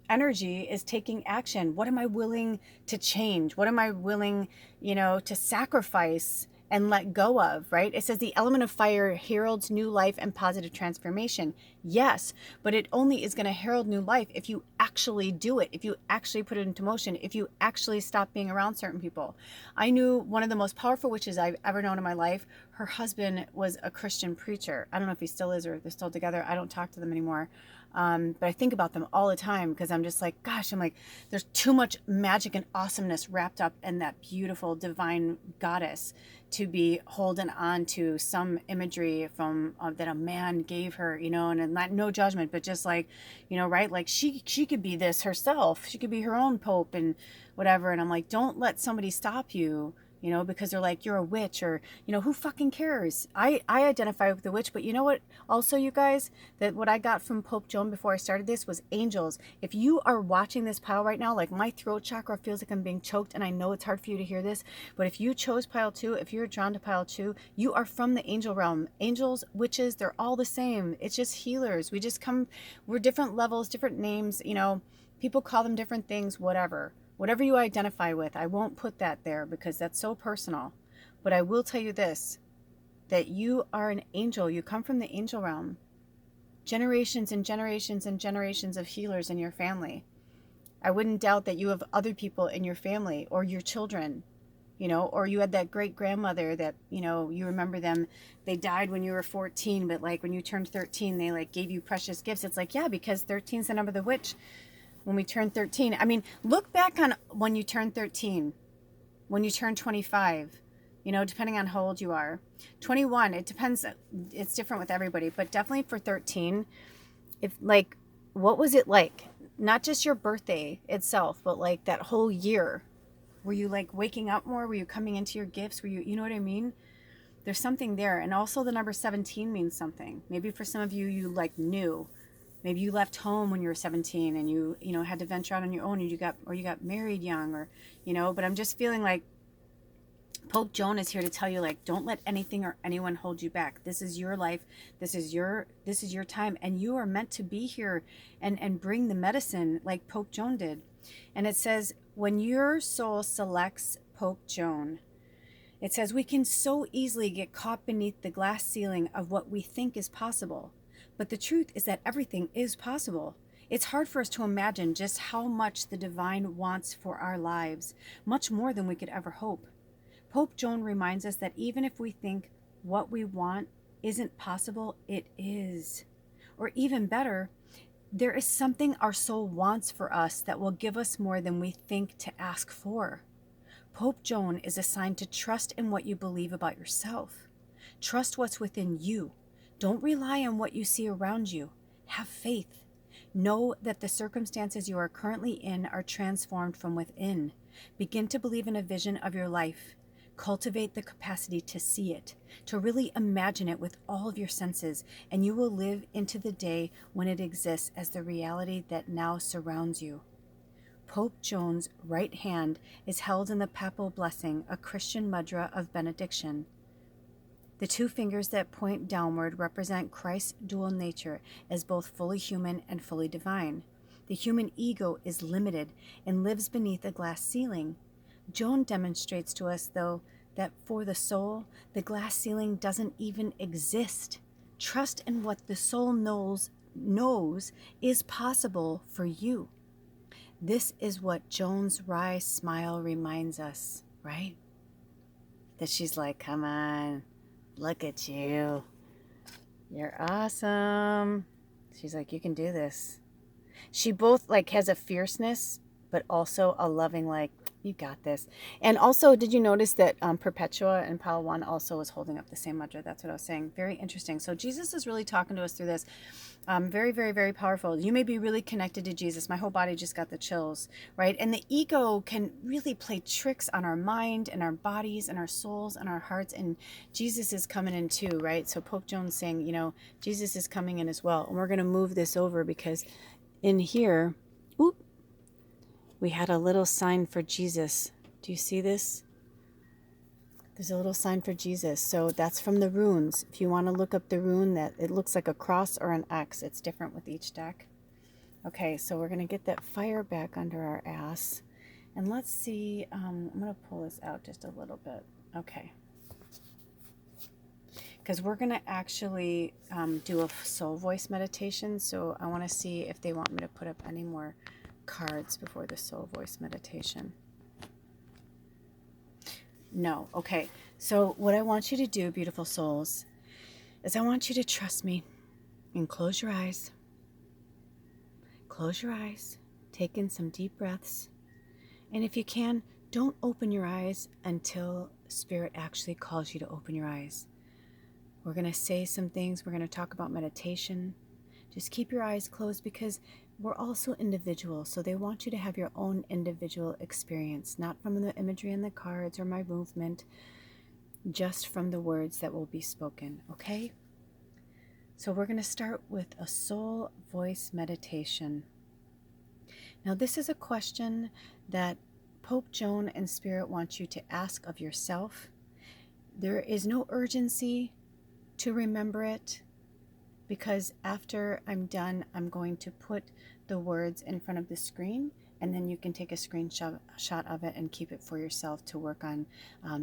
energy is taking action. What am I willing to change? What am I willing, to sacrifice and let go of, right? It says the element of fire heralds new life and positive transformation. Yes, but it only is going to herald new life if you actually do it, if you actually put it into motion, if you actually stop being around certain people. I knew one of the most powerful witches I've ever known in my life. Her husband was a Christian preacher. I don't know if he still is or if they're still together. I don't talk to them anymore. But I think about them all the time because I'm just like, gosh, there's too much magic and awesomeness wrapped up in that beautiful divine goddess to be holding on to some imagery from that a man gave her, and not no judgment, but just like, right? Like she could be this herself. She could be her own pope and whatever. And I'm like, don't let somebody stop you, because they're like, you're a witch, or, who fucking cares? I identify with the witch, but you know what? Also, you guys, that what I got from Pope Joan before I started this was angels. If you are watching this pile right now, like my throat chakra feels like I'm being choked, and I know it's hard for you to hear this, but if you chose pile 2, if you're drawn to pile 2, you are from the angel realm. Angels, witches, they're all the same. It's just healers. We're different levels, different names, people call them different things, whatever you identify with. I won't put that there because that's so personal. But I will tell you this, that you are an angel. You come from the angel realm. Generations and generations and generations of healers in your family. I wouldn't doubt that you have other people in your family or your children, you know, or you had that great grandmother that, you know, you remember them, they died when you were 14, but like when you turned 13, they like gave you precious gifts. It's like, yeah, because 13 is the number of the witch. When we turn 13, I mean, look back on when you turn 13, when you turn 25, you know, depending on how old you are. 21, it depends, it's different with everybody, but definitely for 13, if like, what was it like? Not just your birthday itself, but like that whole year. Were you like waking up more? Were you coming into your gifts? Were you, you know what I mean? There's something there. And also the number 17 means something. Maybe for some of you, you like knew. Maybe you left home when you were 17 and you know, had to venture out on your own, and you got married young, or, you know, but I'm just feeling like Pope Joan is here to tell you, like, don't let anything or anyone hold you back. This is your life. This is your time, and you are meant to be here and bring the medicine like Pope Joan did. And it says, when your soul selects Pope Joan, it says we can so easily get caught beneath the glass ceiling of what we think is possible. But the truth is that everything is possible. It's hard for us to imagine just how much the divine wants for our lives, much more than we could ever hope. Pope Joan reminds us that even if we think what we want isn't possible, it is. Or even better, there is something our soul wants for us that will give us more than we think to ask for. Pope Joan is assigned to trust in what you believe about yourself. Trust what's within you. Don't rely on what you see around you. Have faith. Know that the circumstances you are currently in are transformed from within. Begin to believe in a vision of your life. Cultivate the capacity to see it, to really imagine it with all of your senses, and you will live into the day when it exists as the reality that now surrounds you. Pope Joan's right hand is held in the papal blessing, a Christian mudra of benediction. The two fingers that point downward represent Christ's dual nature as both fully human and fully divine. The human ego is limited and lives beneath a glass ceiling. Joan demonstrates to us, though, that for the soul, the glass ceiling doesn't even exist. Trust in what the soul knows is possible for you. This is what Joan's wry smile reminds us, right? That she's like, come on, look at you. You're awesome. She's like, you can do this. She both like has a fierceness, but also a loving, like, you got this. And also, did you notice that Perpetua and Pile 1 also was holding up the same mudra? That's what I was saying. Very interesting. So Jesus is really talking to us through this. Very, very, very powerful. You may be really connected to Jesus. My whole body just got the chills, right? And the ego can really play tricks on our mind and our bodies and our souls and our hearts. And Jesus is coming in too, right? So Pope Joan's saying, you know, Jesus is coming in as well. And we're going to move this over because in here, we had a little sign for Jesus. Do you see this? There's a little sign for Jesus. So that's from the runes. If you want to look up the rune, that it looks like a cross or an X. It's different with each deck. Okay, so we're going to get that fire back under our ass. And let's see. I'm going to pull this out just a little bit. Okay. Because we're going to actually do a soul voice meditation. So I want to see if they want me to put up any more cards before the soul voice meditation. No. Okay. So what I want you to do, beautiful souls, is I want you to trust me and close your eyes. Close your eyes. Take in some deep breaths. And if you can, don't open your eyes until Spirit actually calls you to open your eyes. We're going to say some things. We're going to talk about meditation. Just keep your eyes closed because we're also individual. So they want you to have your own individual experience, not from the imagery in the cards or my movement, just from the words that will be spoken. Okay? So we're going to start with a soul voice meditation. Now, this is a question that Pope Joan and Spirit want you to ask of yourself. There is no urgency to remember it, because after I'm done, I'm going to put the words in front of the screen, and then you can take a screenshot of it and keep it for yourself to work on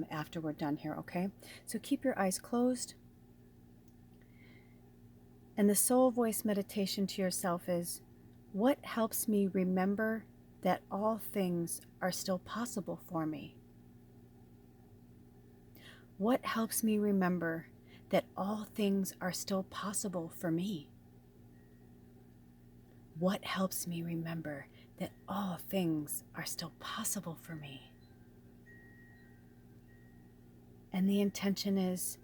after we're done here, okay? So keep your eyes closed. And the soul voice meditation to yourself is, what helps me remember that all things are still possible for me? What helps me remember that all things are still possible for me? What helps me remember that all things are still possible for me? And the intention is,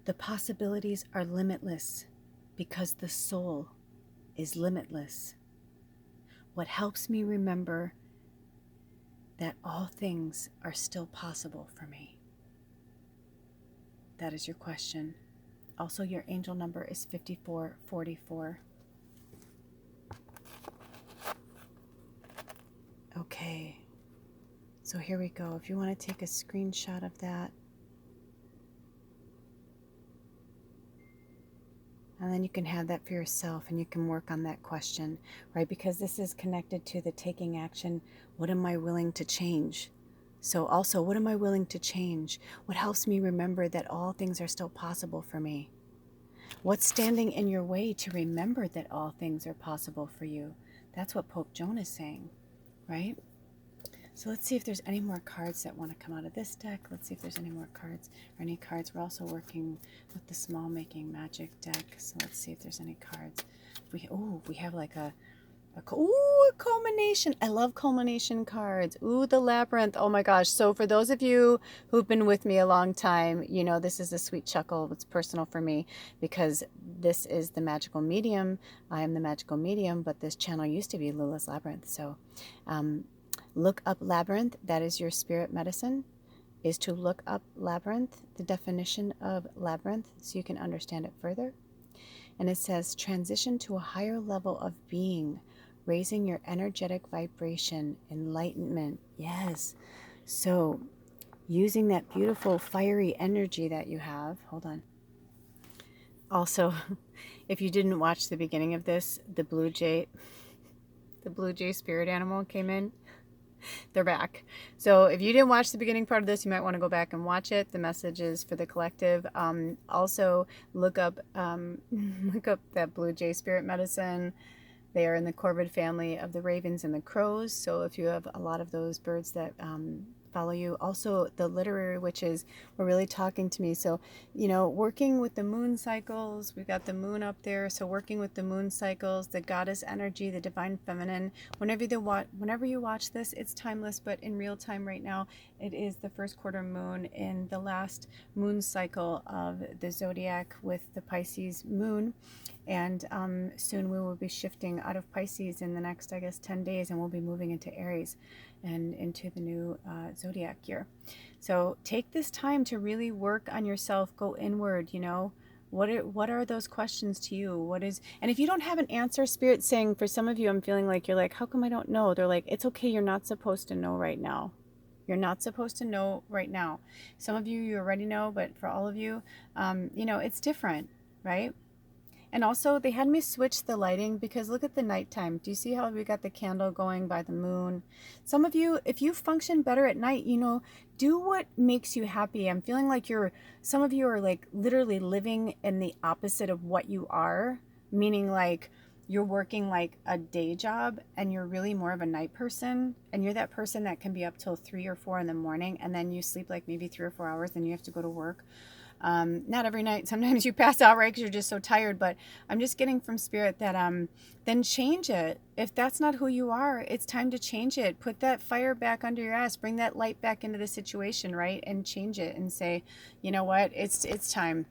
the possibilities are limitless because the soul is limitless. What helps me remember that all things are still possible for me? That is your question. Also, your angel number is 5444. Okay, so here we go. If you want to take a screenshot of that, and then you can have that for yourself and you can work on that question, right? Because this is connected to the taking action. What am I willing to change? So also, what am I willing to change? What helps me remember that all things are still possible for me? What's standing in your way to remember that all things are possible for you? That's what Pope Joan is saying, right? So let's see if there's any more cards that want to come out of this deck. Let's see if there's any more cards or any cards. We're also working with the small making magic deck. So let's see if there's any cards. We have like a culmination. I love culmination cards. Ooh, the labyrinth. Oh my gosh. So for those of you who've been with me a long time, you know this is a sweet chuckle. It's personal for me because this is the magical medium. I am the magical medium, but this channel used to be Lula's Labyrinth. So look up labyrinth. That is your spirit medicine, is to look up labyrinth, the definition of labyrinth, so you can understand it further. And it says transition to a higher level of being, raising your energetic vibration, enlightenment. Yes. So using that beautiful fiery energy that you have. Hold on. Also, if you didn't watch the beginning of this, the blue jay spirit animal came in. They're back. So if you didn't watch the beginning part of this, you might want to go back and watch it. The message is for the collective. Also look up that blue jay spirit medicine. They are in the corvid family of the ravens and the crows. So if you have a lot of those birds that follow you. Also, the literary witches were really talking to me. So, you know, working with the moon cycles, we've got the moon up there. So working with the moon cycles, the goddess energy, the divine feminine. Whenever you watch this, it's timeless, but in real time right now, it is the first quarter moon in the last moon cycle of the zodiac with the Pisces moon. And soon we will be shifting out of Pisces in the next, I guess, 10 days, and we'll be moving into Aries and into the new zodiac year. So take this time to really work on yourself, go inward, you know. What are those questions to you? And if you don't have an answer, Spirit's saying, for some of you, I'm feeling like you're like, how come I don't know? They're like, it's okay, you're not supposed to know right now. You're not supposed to know right now. Some of you already know, but for all of you, you know, it's different, right? And also, they had me switch the lighting because look at the nighttime. Do you see how we got the candle going by the moon? Some of you, if you function better at night, you know, do what makes you happy. I'm feeling like some of you are like literally living in the opposite of what you are, meaning like you're working like a day job and you're really more of a night person, and you're that person that can be up till 3 or 4 in the morning and then you sleep like maybe 3 or 4 hours and you have to go to work. Not every night. Sometimes you pass out, right, because you're just so tired. But I'm just getting from Spirit that then change it. If that's not who you are, it's time to change it. Put that fire back under your ass. Bring that light back into the situation, right? And change it and say, you know what? It's time.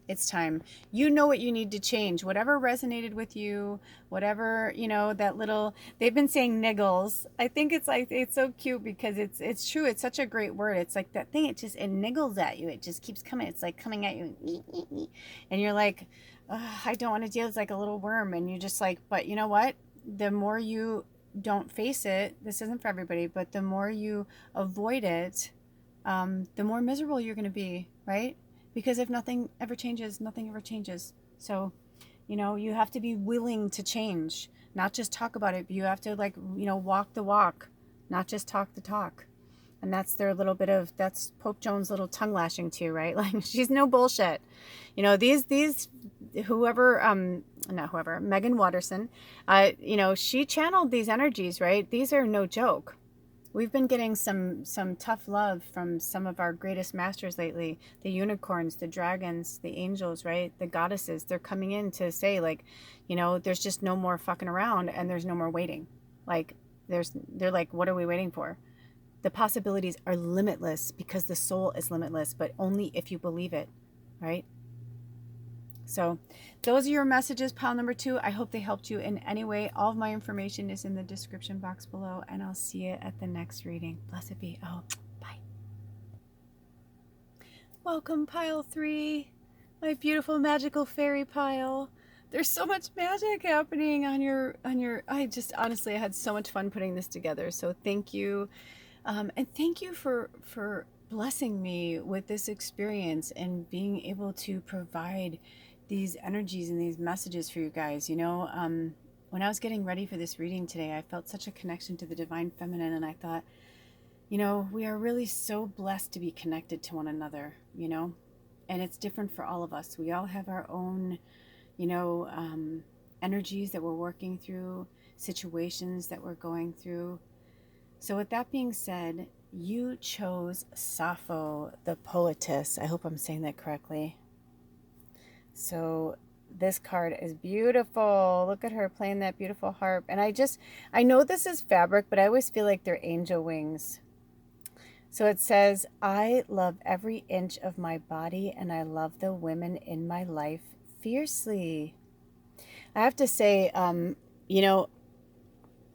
It's time. You know what you need to change. Whatever resonated with you, whatever, you know, that little, they've been saying niggles. I think it's like, it's so cute because it's true. It's such a great word. It's like that thing, it niggles at you. It just keeps coming. It's like coming at you. And you're like, I don't want to deal. It's like a little worm. And you just like, but you know what? The more you don't face it, this isn't for everybody, but the more you avoid it, the more miserable you're going to be, right? Because if nothing ever changes, nothing ever changes. So, you know, you have to be willing to change, not just talk about it, but you have to, like, you know, walk the walk, not just talk the talk. And that's that's Pope Joan's little tongue lashing too, right? Like, she's no bullshit. You know, Megan Watterson, you know, she channeled these energies, right? These are no joke. We've been getting some tough love from some of our greatest masters lately. The unicorns, the dragons, the angels, right? The goddesses. They're coming in to say, like, you know, there's just no more fucking around and there's no more waiting. Like, they're like, what are we waiting for? The possibilities are limitless because the soul is limitless, but only if you believe it, right? So those are your messages, pile number 2. I hope they helped you in any way. All of my information is in the description box below, and I'll see you at the next reading. Blessed be. Oh, bye. Welcome, pile 3, my beautiful magical fairy pile. There's so much magic happening on your, I just, honestly, I had so much fun putting this together. So thank you. And thank you for blessing me with this experience and being able to provide these energies and these messages for you guys. You know, when I was getting ready for this reading today, I felt such a connection to the divine feminine, and I thought, you know, we are really so blessed to be connected to one another, you know, and it's different for all of us. We all have our own, you know, energies that we're working through, situations that we're going through. So with that being said, you chose Sappho, the poetess. I hope I'm saying that correctly. So this card is beautiful. Look at her playing that beautiful harp. And I know this is fabric, but I always feel like they're angel wings. So it says, I love every inch of my body and I love the women in my life fiercely. I have to say, you know,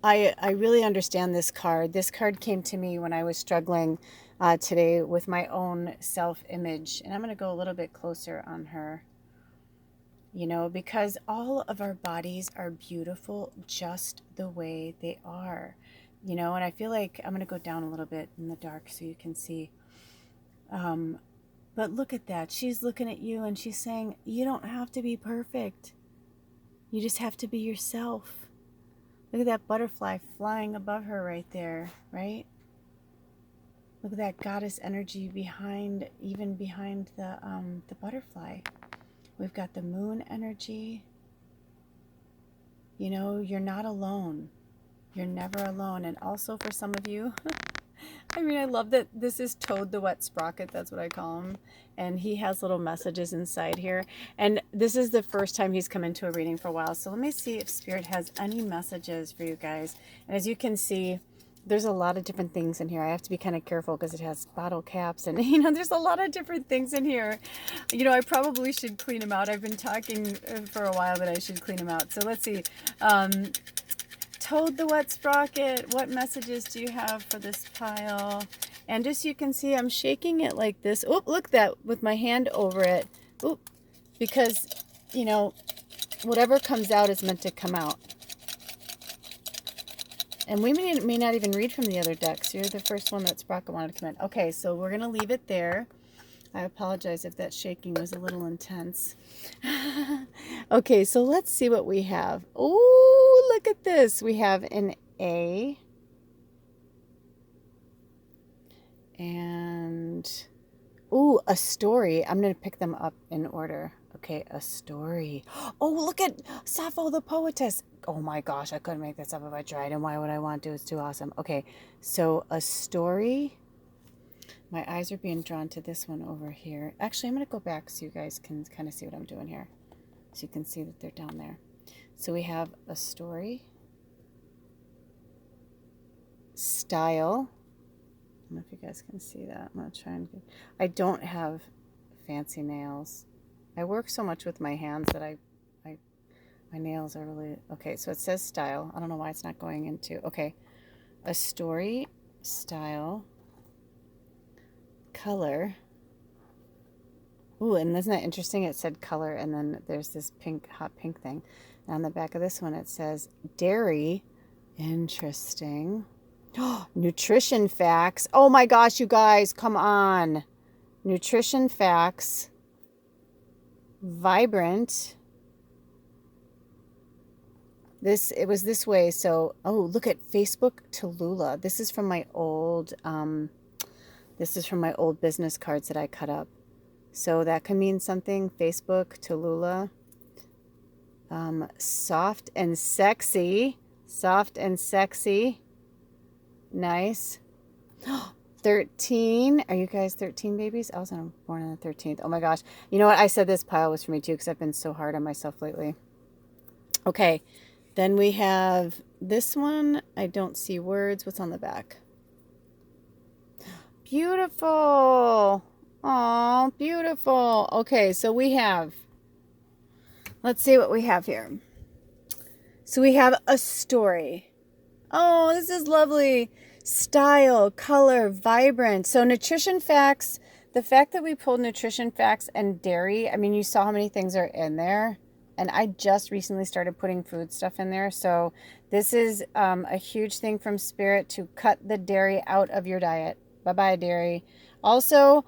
I really understand this card. This card came to me when I was struggling today with my own self-image. And I'm going to go a little bit closer on her. You know, because all of our bodies are beautiful just the way they are. You know, and I feel like I'm going to go down a little bit in the dark so you can see. But look at that. She's looking at you and she's saying, you don't have to be perfect. You just have to be yourself. Look at that butterfly flying above her right there, right? Look at that goddess energy behind, even behind the butterfly. We've got the moon energy. You know, you're not alone. You're never alone. And also for some of you, I mean, I love that this is Toad the Wet Sprocket. That's what I call him. And he has little messages inside here. And this is the first time he's come into a reading for a while. So let me see if Spirit has any messages for you guys. And as you can see, there's a lot of different things in here. I have to be kind of careful because it has bottle caps and, you know, there's a lot of different things in here. You know, I probably should clean them out. I've been talking for a while that I should clean them out. So let's see. Toad the Wet Sprocket, what messages do you have for this pile? And just you can see, I'm shaking it like this. Oh, look at that, with my hand over it. Oh, because, you know, whatever comes out is meant to come out. And we may not even read from the other decks. You're the first one that Sprocket wanted to come in. Okay, so we're going to leave it there. I apologize if that shaking was a little intense. Okay, so let's see what we have. Oh, look at this. We have an A. And, ooh, a story. I'm going to pick them up in order. Okay, a story. Oh, look at Sappho the poetess. Oh my gosh, I couldn't make this up if I tried. And why would I want to? It's too awesome. Okay, so a story. My eyes are being drawn to this one over here. Actually, I'm going to go back so you guys can kind of see what I'm doing here. So you can see that they're down there. So we have a story. Style. I don't know if you guys can see that. I'm going to try and get... I don't have fancy nails. I work so much with my hands that my nails are really... Okay, so it says style. I don't know why it's not going into... Okay. A story, style, color. Ooh, and isn't that interesting? It said color, and then there's this pink, hot pink thing. And on the back of this one, it says dairy. Interesting. Oh, nutrition facts. Oh my gosh, you guys, come on. Nutrition facts. Vibrant. It was this way. So, oh, look at Facebook Tallulah. This is from my old business cards that I cut up. So that can mean something. Facebook Tallulah. Soft and sexy. Soft and sexy. Nice. 13. Are you guys 13 babies? I was born on the 13th. Oh my gosh. You know what? I said this pile was for me too because I've been so hard on myself lately. Okay. Then we have this one. I don't see words. What's on the back? Beautiful. Oh, beautiful. Okay. So we have, let's see what we have here. So we have a story. Oh, this is lovely. Style, color, vibrant. So nutrition facts, the fact that we pulled nutrition facts and dairy, I mean, you saw how many things are in there. And I just recently started putting food stuff in there. So this is a huge thing from Spirit to cut the dairy out of your diet. Bye-bye, dairy. Also,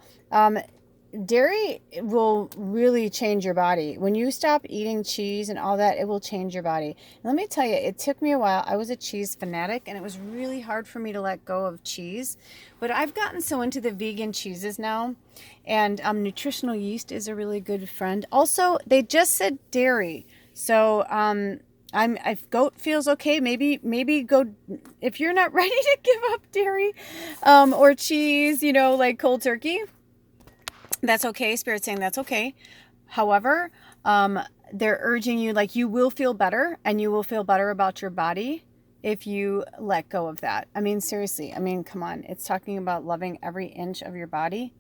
dairy will really change your body. When you stop eating cheese and all that, it will change your body. And let me tell you, it took me a while. I was a cheese fanatic, and it was really hard for me to let go of cheese. But I've gotten so into the vegan cheeses now, and nutritional yeast is a really good friend. Also, they just said dairy. So if goat feels okay, maybe go, if you're not ready to give up dairy or cheese, like cold turkey, that's okay. Spirit's saying that's okay. However, they're urging you, like, you will feel better, and you will feel better about your body if you let go of that. I mean, seriously. I mean, come on. It's talking about loving every inch of your body.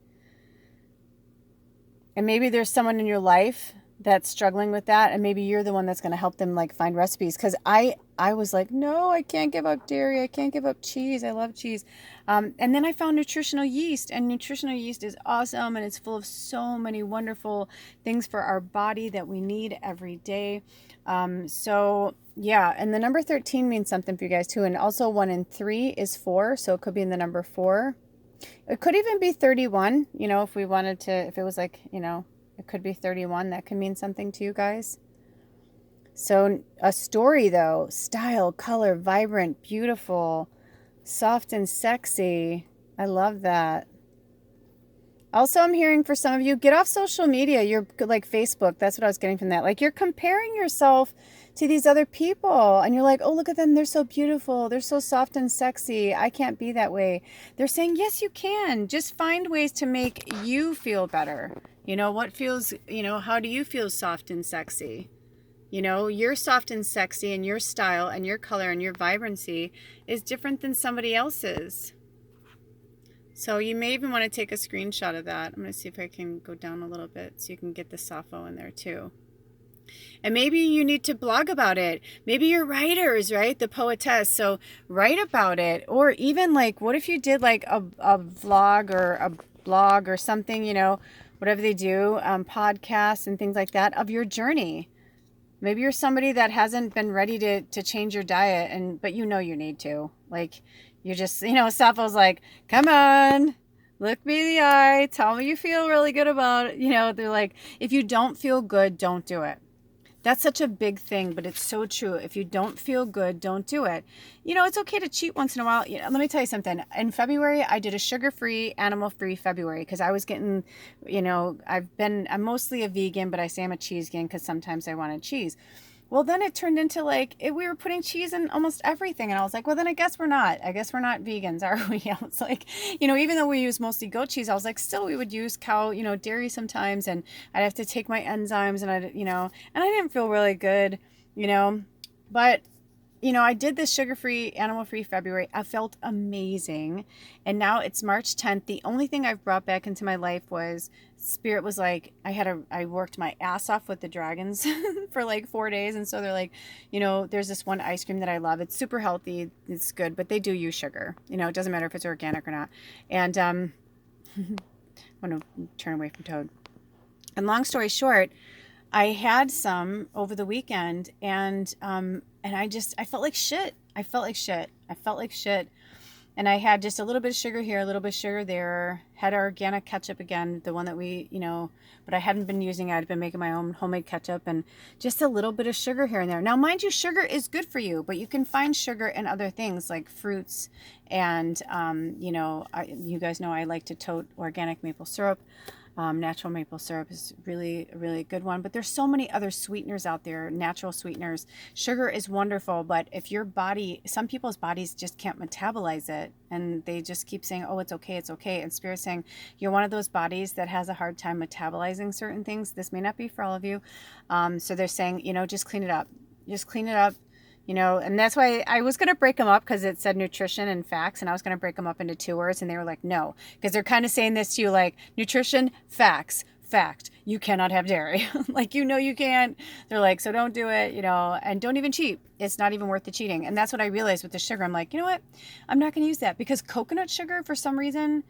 And maybe there's someone in your life that's struggling with that, and maybe you're the one that's going to help them, like, find recipes. Because I was like, no, I can't give up dairy. I can't give up cheese. I love cheese. And then I found nutritional yeast, and nutritional yeast is awesome, and it's full of so many wonderful things for our body that we need every day. So yeah, and the number 13 means something for you guys too. And also 1 and 3 is 4, so it could be in the number 4. It could even be 31, if we wanted to, if it was like, it could be 31. That could mean something to you guys. So a story though, style, color, vibrant, beautiful, soft and sexy. I love that. Also, I'm hearing for some of you, get off social media. You're like Facebook. That's what I was getting from that. Like, you're comparing yourself to these other people, and you're like, oh, look at them. They're so beautiful. They're so soft and sexy. I can't be that way. They're saying, yes, you can. Just find ways to make you feel better. What feels, how do you feel soft and sexy? Your soft and sexy, and your style and your color and your vibrancy is different than somebody else's. So you may even want to take a screenshot of that. I'm going to see if I can go down a little bit so you can get the Sappho in there too. And maybe you need to blog about it. Maybe you're writers, right? The poetess. So write about it. Or even like, what if you did like a vlog or a blog or something, whatever they do, podcasts and things like that of your journey. Maybe you're somebody that hasn't been ready to change your diet, but you need to. Like, you're just, Sappho's like, come on, look me in the eye, tell me you feel really good about it. They're like, if you don't feel good, don't do it. That's such a big thing, but it's so true. If you don't feel good, don't do it. It's okay to cheat once in a while. Let me tell you something. In February, I did a sugar-free, animal-free February because I was getting, I'm mostly a vegan, but I say I'm a cheesegan because sometimes I wanted cheese. Well, then it turned into like, we were putting cheese in almost everything. And I was like, well, then I guess we're not. I guess we're not vegans, are we? I was like, even though we use mostly goat cheese, I was like, still we would use cow, dairy sometimes. And I'd have to take my enzymes and and I didn't feel really good, but I did this sugar-free, animal-free February. I felt amazing. And now it's March 10th. The only thing I've brought back into my life was Spirit was like, I worked my ass off with the dragons for like 4 days. And so they're like, there's this one ice cream that I love. It's super healthy. It's good, but they do use sugar. It doesn't matter if it's organic or not. And I'm going to turn away from Toad. And long story short, I had some over the weekend, and I felt like shit. I felt like shit. And I had just a little bit of sugar here, a little bit of sugar there. Had our organic ketchup again, the one that we, but I hadn't been using it. I'd been making my own homemade ketchup, and just a little bit of sugar here and there. Now, mind you, sugar is good for you, but you can find sugar in other things like fruits. And, you guys know I like to tote organic maple syrup. Natural maple syrup is really, a really good one. But there's so many other sweeteners out there, natural sweeteners. Sugar is wonderful, but if your body, some people's bodies just can't metabolize it, and they just keep saying, oh, it's okay, it's okay. And Spirit's saying, you're one of those bodies that has a hard time metabolizing certain things. This may not be for all of you. So they're saying, just clean it up. Just clean it up. And that's why I was going to break them up, because it said nutrition and facts, and I was going to break them up into 2 words, and they were like, no, because they're kind of saying this to you like nutrition, facts, fact, you cannot have dairy. Like, you can't. They're like, so don't do it, and don't even cheat. It's not even worth the cheating. And that's what I realized with the sugar. I'm like, you know what? I'm not going to use that, because coconut sugar, for some reason,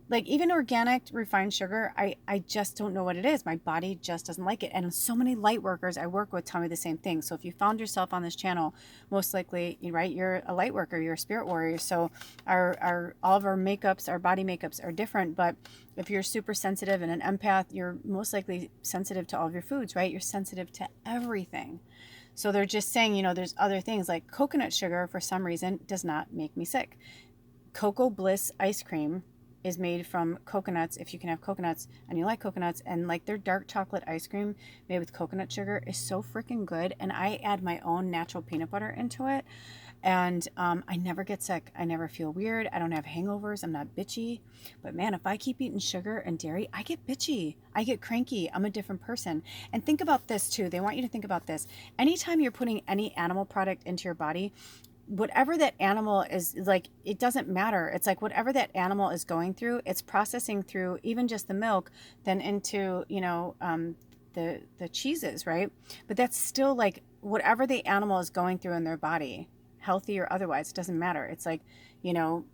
like even organic refined sugar, I just don't know what it is. My body just doesn't like it. And so many light workers I work with tell me the same thing. So if you found yourself on this channel, most likely, right, you're a light worker, you're a spirit warrior. So our all of our makeups, our body makeups are different. But if you're super sensitive and an empath, you're most likely sensitive to all of your foods, right? You're sensitive to everything. So they're just saying, there's other things like coconut sugar, for some reason, does not make me sick. Cocoa Bliss ice cream is made from coconuts, if you can have coconuts and you like coconuts, and like their dark chocolate ice cream made with coconut sugar is so freaking good. And I add my own natural peanut butter into it, and I never get sick. I never feel weird. I don't have hangovers. I'm not bitchy. But man, if I keep eating sugar and dairy, I get bitchy. I get cranky. I'm a different person. And think about this too. They want you to think about this. Anytime you're putting any animal product into your body, whatever that animal is, like, it doesn't matter. It's like whatever that animal is going through, it's processing through even just the milk, then into, the cheeses, right? But that's still like whatever the animal is going through in their body, healthy or otherwise, it doesn't matter. It's like,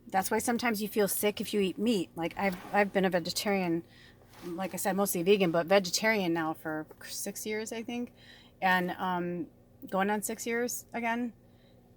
that's why sometimes you feel sick if you eat meat. Like I've been a vegetarian, like I said, mostly vegan, but vegetarian now for 6 years, I think. And going on 6 years again.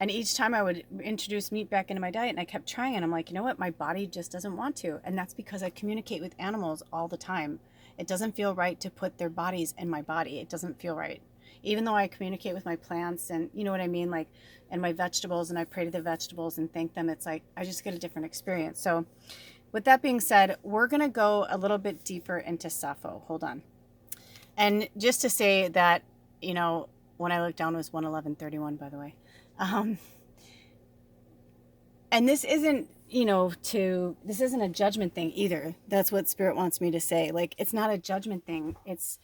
And each time I would introduce meat back into my diet, and I kept trying, and I'm like, you know what? My body just doesn't want to. And that's because I communicate with animals all the time. It doesn't feel right to put their bodies in my body. It doesn't feel right. Even though I communicate with my plants, and you know what I mean? Like, and my vegetables, and I pray to the vegetables and thank them. It's like, I just get a different experience. So with that being said, we're going to go a little bit deeper into Sappho. Hold on. And just to say that, when I looked down, it was 111.31, by the way. And this isn't, this isn't a judgment thing either. That's what Spirit wants me to say. Like, it's not a judgment thing. It's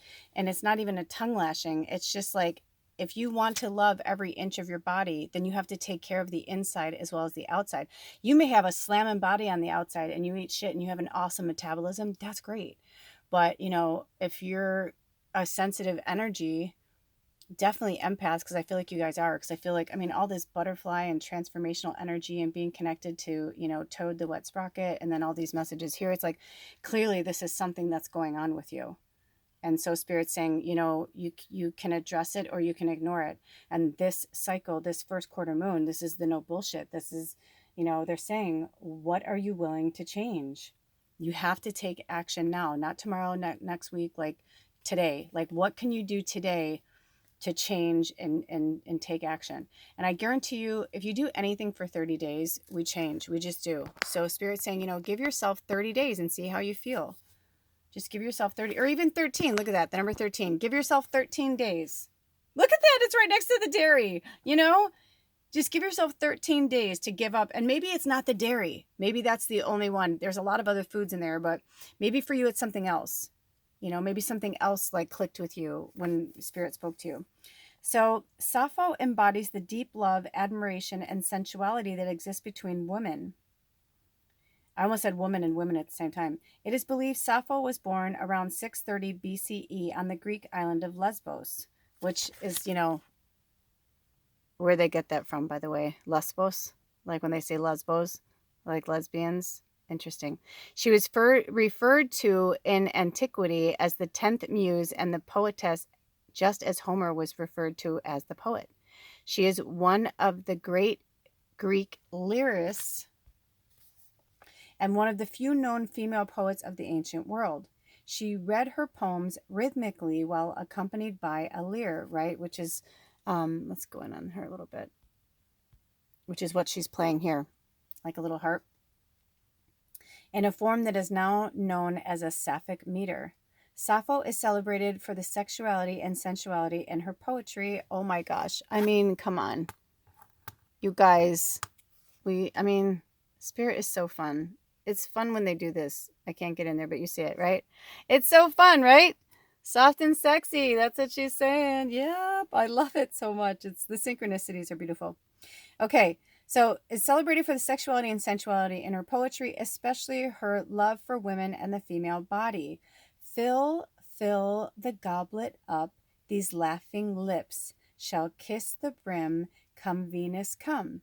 not even a tongue lashing. It's just like, if you want to love every inch of your body, then you have to take care of the inside as well as the outside. You may have a slamming body on the outside and you eat shit and you have an awesome metabolism. That's great. But, if you're a sensitive energy, definitely empaths, because I feel like you guys are, because I feel like, all this butterfly and transformational energy and being connected to, Toad the wet sprocket, and then all these messages here, it's like, clearly this is something that's going on with you. And so Spirit's saying, you can address it or you can ignore it. And this cycle, this first quarter moon, this is the no bullshit. This is, they're saying, what are you willing to change? You have to take action now, not tomorrow, not next week, like today. Like, what can you do today to change and take action? And I guarantee you, if you do anything for 30 days, we change. We just do. So Spirit's saying, give yourself 30 days and see how you feel. Just give yourself 30, or even 13. Look at that, the number 13. Give yourself 13 days. Look at that, it's right next to the dairy, Just give yourself 13 days to give up. And maybe it's not the dairy. Maybe that's the only one. There's a lot of other foods in there, but maybe for you it's something else. Maybe something else like clicked with you when Spirit spoke to you. So Sappho embodies the deep love, admiration, and sensuality that exists between women. I almost said woman and women at the same time. It is believed Sappho was born around 630 BCE on the Greek island of Lesbos, which is, where they get that from, by the way. Lesbos, like when they say Lesbos, like lesbians. Interesting. She was referred to in antiquity as the 10th muse and the poetess, just as Homer was referred to as the poet. She is one of the great Greek lyrists and one of the few known female poets of the ancient world. She read her poems rhythmically while accompanied by a lyre, right? Which is, let's go in on her a little bit, which is what she's playing here, like a little harp, in a form that is now known as a sapphic meter. Sappho is celebrated for the sexuality and sensuality in her poetry. Oh my gosh. I mean, come on. You guys, Spirit is so fun. It's fun when they do this. I can't get in there, but you see it, right? It's so fun, right? Soft and sexy. That's what she's saying. Yep. I love it so much. It's the synchronicities are beautiful. Okay. So it's celebrated for the sexuality and sensuality in her poetry, especially her love for women and the female body. Fill the goblet up, these laughing lips shall kiss the brim, come Venus, come.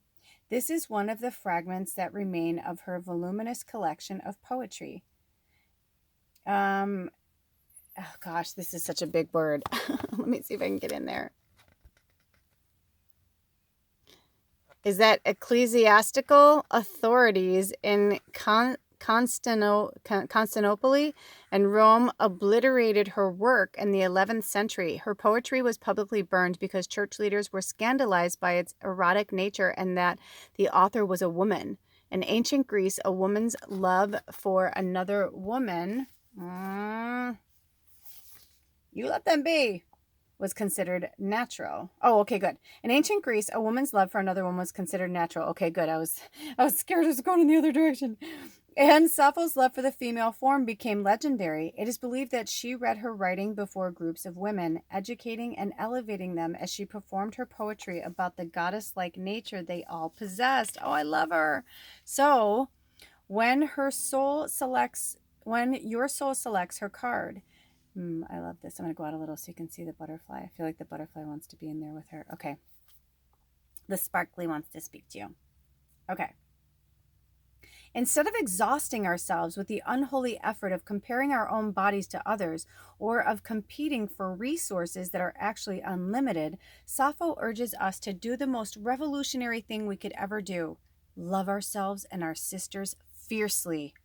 This is one of the fragments that remain of her voluminous collection of poetry. Oh gosh, this is such a big word. Let me see if I can get in there. Is that ecclesiastical authorities in Constantinople and Rome obliterated her work in the 11th century. Her poetry was publicly burned because church leaders were scandalized by its erotic nature and that the author was a woman. In ancient Greece, a woman's love for another woman, you let them be, was considered natural. Oh, okay, good. In ancient Greece, a woman's love for another woman was considered natural. Okay, good. I was scared it was going in the other direction. And Sappho's love for the female form became legendary. It is believed that she read her writing before groups of women, educating and elevating them as she performed her poetry about the goddess-like nature they all possessed. Oh, I love her. So, when your soul selects her card, I love this. I'm going to go out a little so you can see the butterfly. I feel like the butterfly wants to be in there with her. Okay. The sparkly wants to speak to you. Okay. Instead of exhausting ourselves with the unholy effort of comparing our own bodies to others or of competing for resources that are actually unlimited, Sappho urges us to do the most revolutionary thing we could ever do: love ourselves and our sisters fiercely.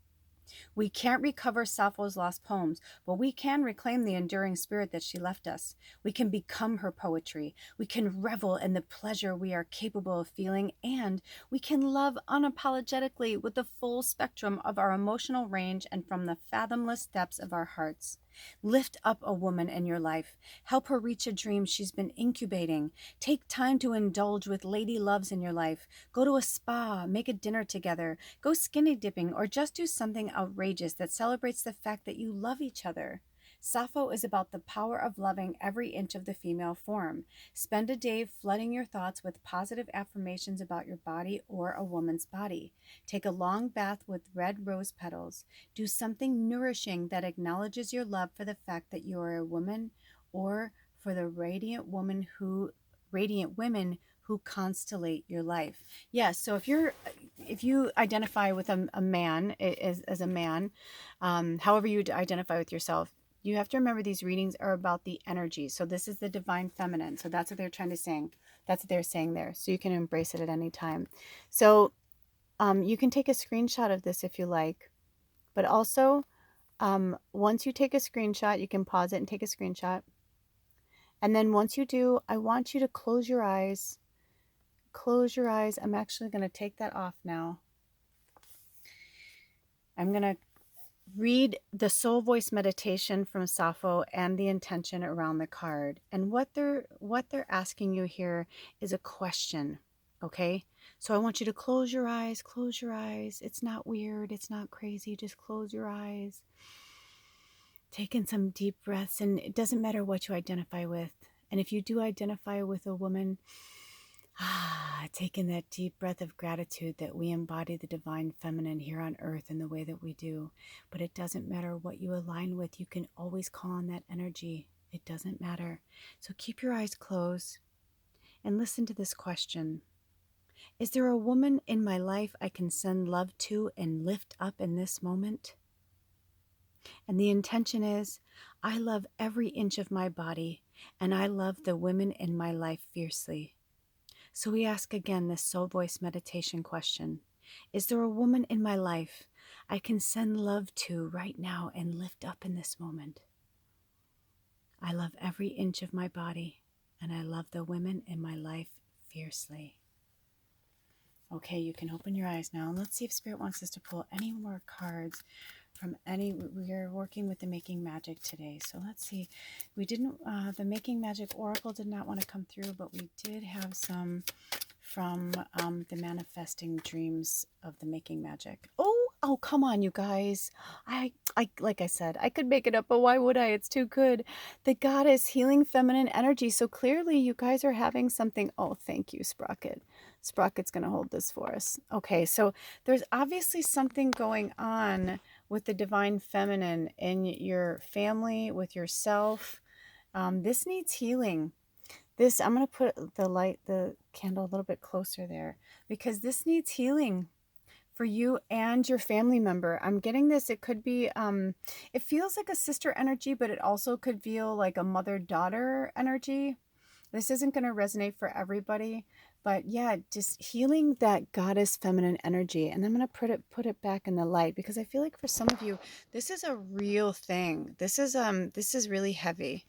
We can't recover Sappho's lost poems, but we can reclaim the enduring spirit that she left us. We can become her poetry. We can revel in the pleasure we are capable of feeling, and we can love unapologetically with the full spectrum of our emotional range and from the fathomless depths of our hearts. Lift up a woman in your life. Help her reach a dream she's been incubating. Take time to indulge with lady loves in your life. Go to a spa, make a dinner together, go skinny dipping, or just do something outrageous that celebrates the fact that you love each other. Sappho is about the power of loving every inch of the female form. Spend a day flooding your thoughts with positive affirmations about your body or a woman's body. Take a long bath with red rose petals. Do something nourishing that acknowledges your love for the fact that you are a woman, or for the radiant women who constellate your life. Yes, so if you identify with a man as a man, however you identify with yourself, you have to remember these readings are about the energy. So this is the divine feminine. So that's what they're trying to say. That's what they're saying there. So you can embrace it at any time. So you can take a screenshot of this if you like. But also, once you take a screenshot, you can pause it and take a screenshot. And then once you do, I want you to close your eyes. Close your eyes. I'm actually going to take that off now. I'm going to read the soul voice meditation from Sappho and the intention around the card. And what they're asking you here is a question. Okay? So I want you to close your eyes. Close your eyes. It's not weird. It's not crazy. Just close your eyes. Take in some deep breaths. And it doesn't matter what you identify with. And if you do identify with a woman, take in that deep breath of gratitude that we embody the divine feminine here on earth in the way that we do. But it doesn't matter what you align with. You can always call on that energy. It doesn't matter. So keep your eyes closed and listen to this question. Is there a woman in my life I can send love to and lift up in this moment? And the intention is, I love every inch of my body, and I love the women in my life fiercely. So we ask again this soul voice meditation question. Is there a woman in my life I can send love to right now and lift up in this moment? I love every inch of my body, and I love the women in my life fiercely. Okay, you can open your eyes now. And let's see if Spirit wants us to pull any more cards from any, we are working with the Making Magic today. So let's see. We didn't, the Making Magic Oracle did not want to come through, but we did have some from the Manifesting Dreams of the Making Magic. Oh, come on, you guys. I like I said, I could make it up, but why would I? It's too good. The Goddess Healing Feminine Energy. So clearly you guys are having something. Oh, thank you, Sprocket. Sprocket's going to hold this for us. Okay, so there's obviously something going on with the Divine Feminine in your family, with yourself. This needs healing. This, I'm going to put the candle a little bit closer there, because this needs healing for you and your family member. I'm getting this. It could be, it feels like a sister energy, but it also could feel like a mother-daughter energy. This isn't going to resonate for everybody, but yeah, just healing that goddess feminine energy. And I'm going to put it back in the light, because I feel like for some of you, this is a real thing. This is really heavy.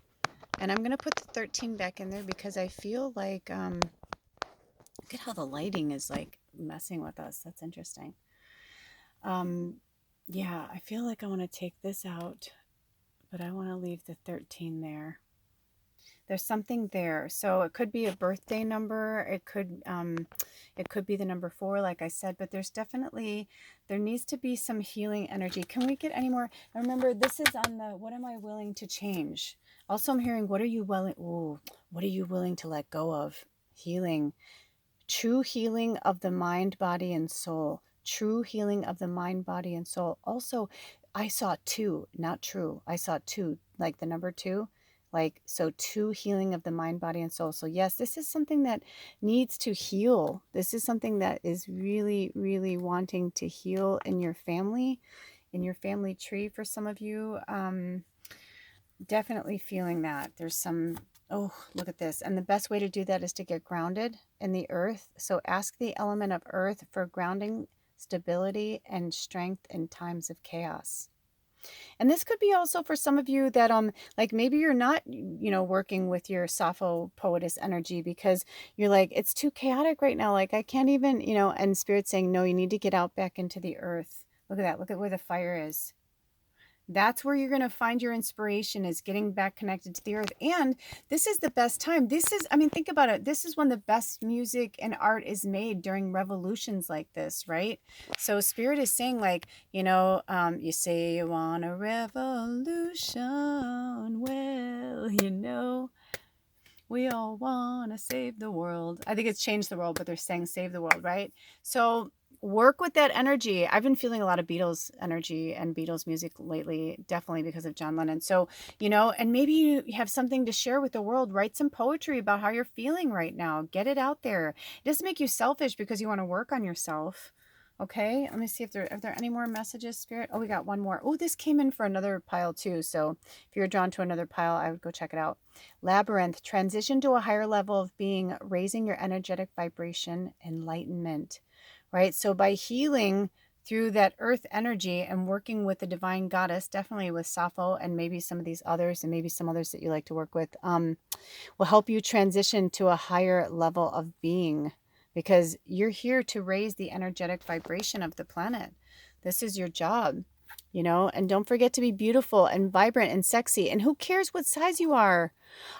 And I'm going to put the 13 back in there, because I feel like, look at how the lighting is like messing with us. That's interesting. Yeah, I feel like I want to take this out, but I want to leave the 13 there. There's something there. So it could be a birthday number. It could be the number 4, like I said, but there needs to be some healing energy. Can we get any more? And remember, this is on the, what am I willing to change? Also, I'm hearing, what are you willing to let go of? Healing. True healing of the mind, body, and soul. True healing of the mind, body, and soul. Also, I saw 2, not true. I saw 2, like the number 2. Like, so 2 healing of the mind, body, and soul. So yes, this is something that needs to heal. This is something that is really, really wanting to heal in your family tree for some of you. Definitely feeling that. There's some, oh, look at this. And the best way to do that is to get grounded in the earth. So ask the element of earth for grounding, stability, and strength in times of chaos. And this could be also for some of you that like maybe you're not, working with your Sappho poetess energy, because you're like, it's too chaotic right now. Like I can't even, and Spirit's saying, no, you need to get out back into the earth. Look at that. Look at where the fire is. That's where you're going to find your inspiration, is getting back connected to the earth. And this is the best time. Think about it. This is when the best music and art is made, during revolutions like this, right? So Spirit is saying, like, you say you want a revolution. Well, we all want to save the world. I think it's change the world, but they're saying save the world, right? So work with that energy. I've been feeling a lot of Beatles energy and Beatles music lately, definitely because of John Lennon. So, and maybe you have something to share with the world. Write some poetry about how you're feeling right now. Get it out there. It doesn't make you selfish, because you want to work on yourself. Okay, let me see if there are any more messages, Spirit. Oh, we got one more. Oh, this came in for another pile too. So if you're drawn to another pile, I would go check it out. Labyrinth, transition to a higher level of being, raising your energetic vibration, enlightenment, right? So by healing through that earth energy and working with the divine goddess, definitely with Sappho and maybe some of these others, and maybe some others that you like to work with, will help you transition to a higher level of being, because you're here to raise the energetic vibration of the planet. This is your job, and don't forget to be beautiful and vibrant and sexy. And who cares what size you are?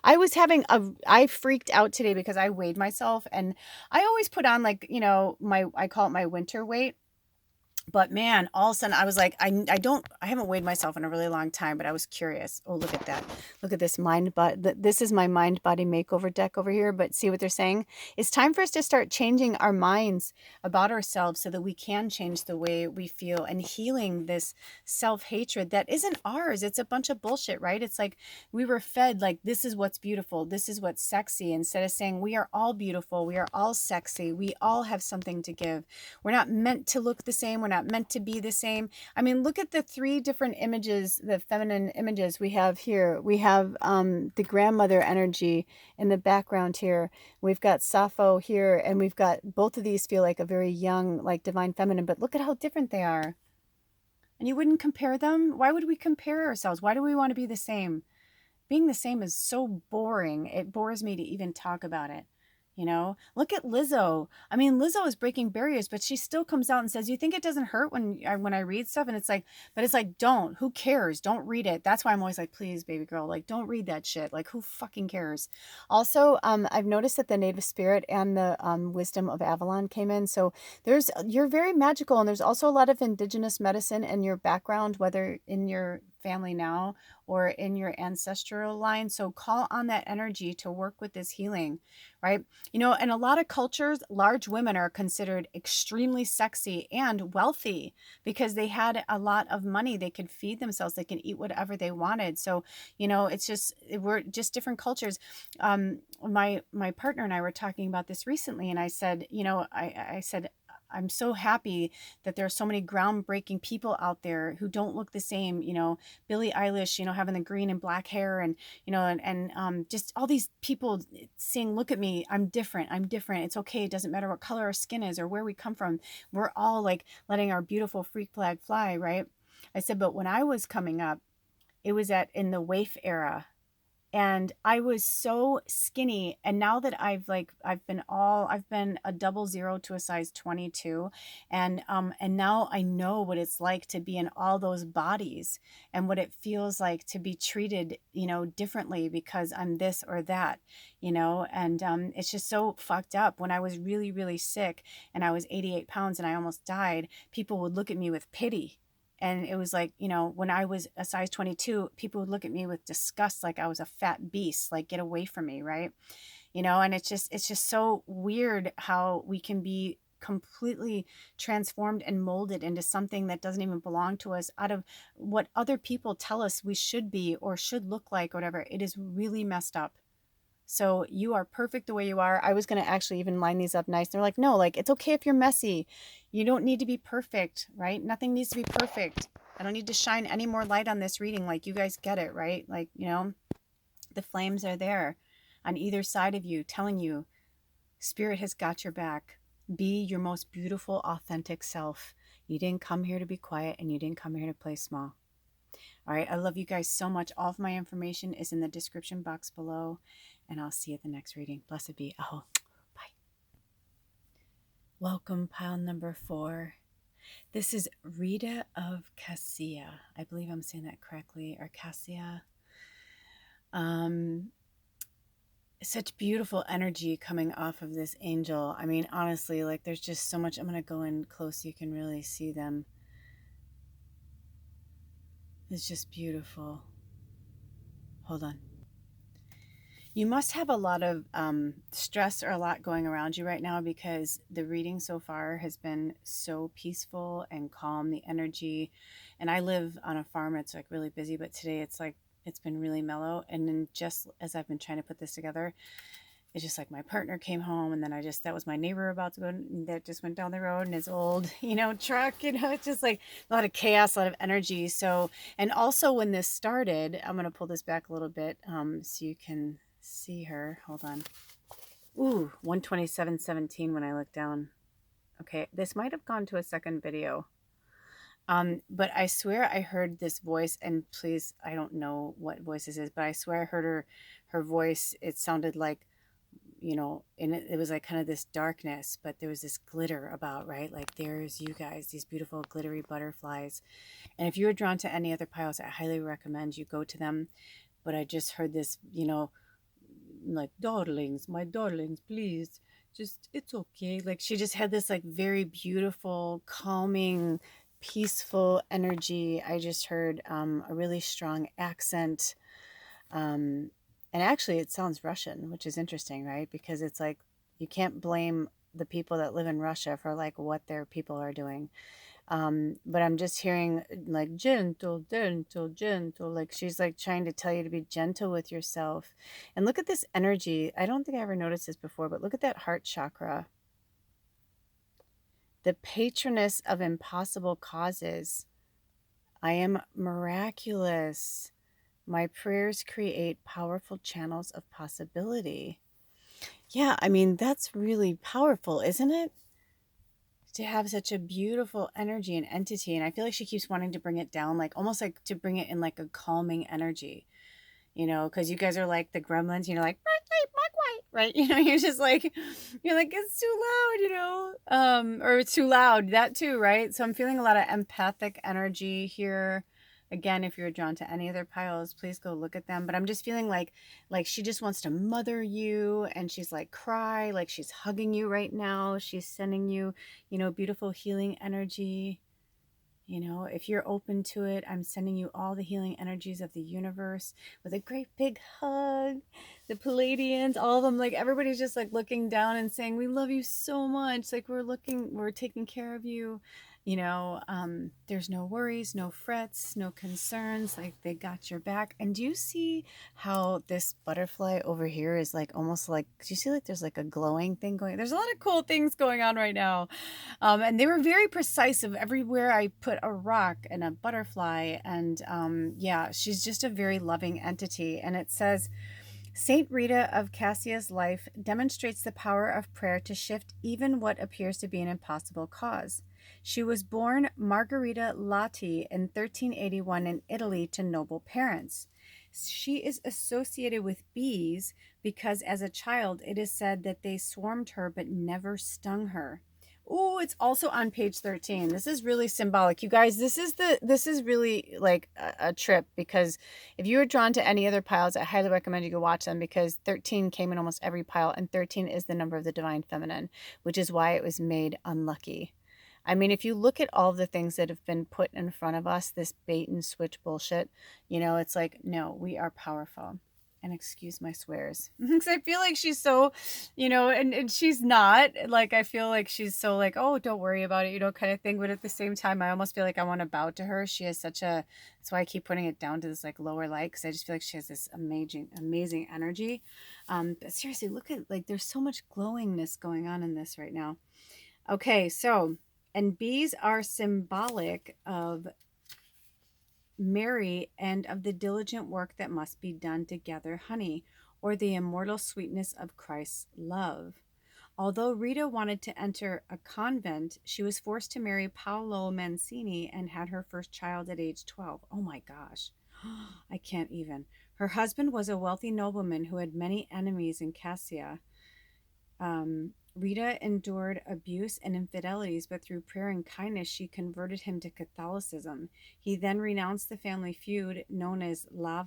I freaked out today because I weighed myself, and I always put on, like, I call it my winter weight. But man, all of a sudden I was like, I haven't weighed myself in a really long time, but I was curious. Oh, look at that. Look at this this is my mind body makeover deck over here. But see what they're saying? It's time for us to start changing our minds about ourselves, so that we can change the way we feel, and healing this self-hatred that isn't ours. It's a bunch of bullshit, right? It's like we were fed, like, this is what's beautiful, this is what's sexy, instead of saying we are all beautiful, we are all sexy, we all have something to give. We're not meant to look the same. We're not meant to be the same. I mean, look at the 3 different images, the feminine images we have here. We have the grandmother energy in the background here. We've got Sappho here, and we've got, both of these feel like a very young, like divine feminine, but look at how different they are. And you wouldn't compare them? Why would we compare ourselves? Why do we want to be the same? Being the same is so boring. It bores me to even talk about it. You know, look at Lizzo. I mean, Lizzo is breaking barriers, but she still comes out and says, "You think it doesn't hurt when I read stuff?" And it's like, but it's like, don't. Who cares? Don't read it. That's why I'm always like, please, baby girl, like, don't read that shit. Like, who fucking cares? Also, I've noticed that the native spirit and the wisdom of Avalon came in. So you're very magical, and there's also a lot of indigenous medicine in your background, whether in your family now or in your ancestral line. So call on that energy to work with this healing, right? You know, in a lot of cultures, large women are considered extremely sexy and wealthy because they had a lot of money. They could feed themselves. They can eat whatever they wanted. So, you know, we're just different cultures. My partner and I were talking about this recently, and I said, you know, I said, I'm so happy that there are so many groundbreaking people out there who don't look the same. You know, Billie Eilish, you know, having the green and black hair, and you know, and just all these people saying, "Look at me, I'm different. I'm different. It's okay. It doesn't matter what color our skin is or where we come from. We're all like letting our beautiful freak flag fly, right?" I said, but when I was coming up, it was in the waif era, and I was so skinny. And now that I've been a double zero to a size 22, and now I know what it's like to be in all those bodies and what it feels like to be treated, you know, differently because I'm this or that, you know. And it's just so fucked up. When I was really, really sick and I was 88 pounds and I almost died, people would look at me with pity. And it was like, you know, when I was a size 22, people would look at me with disgust, like I was a fat beast, like, get away from me, right? You know, and it's just so weird how we can be completely transformed and molded into something that doesn't even belong to us out of what other people tell us we should be or should look like, or whatever. It is really messed up. So you are perfect the way you are. I was going to actually even line these up nice. They're like, no, like, it's okay if you're messy. You don't need to be perfect, right? Nothing needs to be perfect. I don't need to shine any more light on this reading. Like, you guys get it, right? Like, you know, the flames are there on either side of you telling you Spirit has got your back. Be your most beautiful, authentic self. You didn't come here to be quiet, and you didn't come here to play small. All right. I love you guys so much. All of my information is in the description box below, and I'll see you at the next reading. Blessed be. Oh, bye. Welcome, pile number 4. This is Rita of Cassia. I believe I'm saying that correctly, or Cassia. Such beautiful energy coming off of this angel. I mean, honestly, like, there's just so much. I'm going to go in close so you can really see them. It's just beautiful. Hold on. You must have a lot of stress or a lot going around you right now, because the reading so far has been so peaceful and calm, the energy. And I live on a farm. It's like really busy, but today it's like, it's been really mellow. And then just as I've been trying to put this together, it's just like my partner came home, and then that was my neighbor about to go, that just went down the road in his old, you know, truck, you know. It's just like a lot of chaos, a lot of energy. So, and also when this started, I'm going to pull this back a little bit so you can see her. Hold on. Ooh, 127.17 when I look down. Okay, this might have gone to a second video. But I swear I heard this voice, and please, I don't know what voice this is, but I swear I heard her voice. It sounded like, you know, and it was like kind of this darkness, but there was this glitter about, right? Like, there's you guys, these beautiful glittery butterflies. And if you are drawn to any other piles, I highly recommend you go to them. But I just heard this, you know, like, darlings, my darlings, please, just, it's okay. Like, she just had this like very beautiful, calming, peaceful energy. I just heard a really strong accent. And actually, it sounds Russian, which is interesting, right? Because it's like, you can't blame the people that live in Russia for like what their people are doing. But I'm just hearing like gentle, gentle, gentle. Like, she's like trying to tell you to be gentle with yourself. And look at this energy. I don't think I ever noticed this before, but look at that heart chakra. The patroness of impossible causes. I am miraculous. My prayers create powerful channels of possibility. Yeah, I mean, that's really powerful, isn't it? To have such a beautiful energy and entity. And I feel like she keeps wanting to bring it down, like almost like to bring it in like a calming energy, you know, because you guys are like the gremlins, you know, like, right? You're just like, you're like, it's too loud, or it's too loud, that too, right? So I'm feeling a lot of empathic energy here. Again, if you're drawn to any other piles, please go look at them. But I'm just feeling like she just wants to mother you, and she's like cry, like she's hugging you right now. She's sending you, beautiful healing energy. If you're open to it, I'm sending you all the healing energies of the universe with a great big hug. The Palladians, all of them, like everybody's just like looking down and saying, "We love you so much. Like we're taking care of you." There's no worries, no frets, no concerns. Like they got your back. And do you see how this butterfly over here is like almost like, do you see like there's like a glowing thing going? There's a lot of cool things going on right now. And they were very precise of everywhere I put a rock and a butterfly. And yeah, she's just a very loving entity. And it says, Saint Rita of Cassia's life demonstrates the power of prayer to shift even what appears to be an impossible cause. She was born Margherita Latti in 1381 in Italy to noble parents. She is associated with bees because as a child it is said that they swarmed her but never stung her. Oh, it's also on page 13. This is really symbolic. You guys, this is really like a trip, because if you were drawn to any other piles, I highly recommend you go watch them, because 13 came in almost every pile, and 13 is the number of the divine feminine, which is why it was made unlucky. I mean, if you look at all the things that have been put in front of us, this bait and switch bullshit, it's like, no, we are powerful. And excuse my swears, because I feel like she's so, and she's not. Like, I feel like she's so like, oh, don't worry about it, kind of thing. But at the same time, I almost feel like I want to bow to her. She has such a, that's why I keep putting it down to this like lower light, because I just feel like she has this amazing energy. But seriously, look at, like, there's so much glowingness going on in this right now. Okay, so, and bees are symbolic of Mary and of the diligent work that must be done to gather honey, or the immortal sweetness of Christ's love. Although Rita wanted to enter a convent, she was forced to marry Paolo Mancini and had her first child at age 12. Oh my gosh. I can't even. Her husband was a wealthy nobleman who had many enemies in Cassia. Rita endured abuse and infidelities, but through prayer and kindness, she converted him to Catholicism. He then renounced the family feud known as La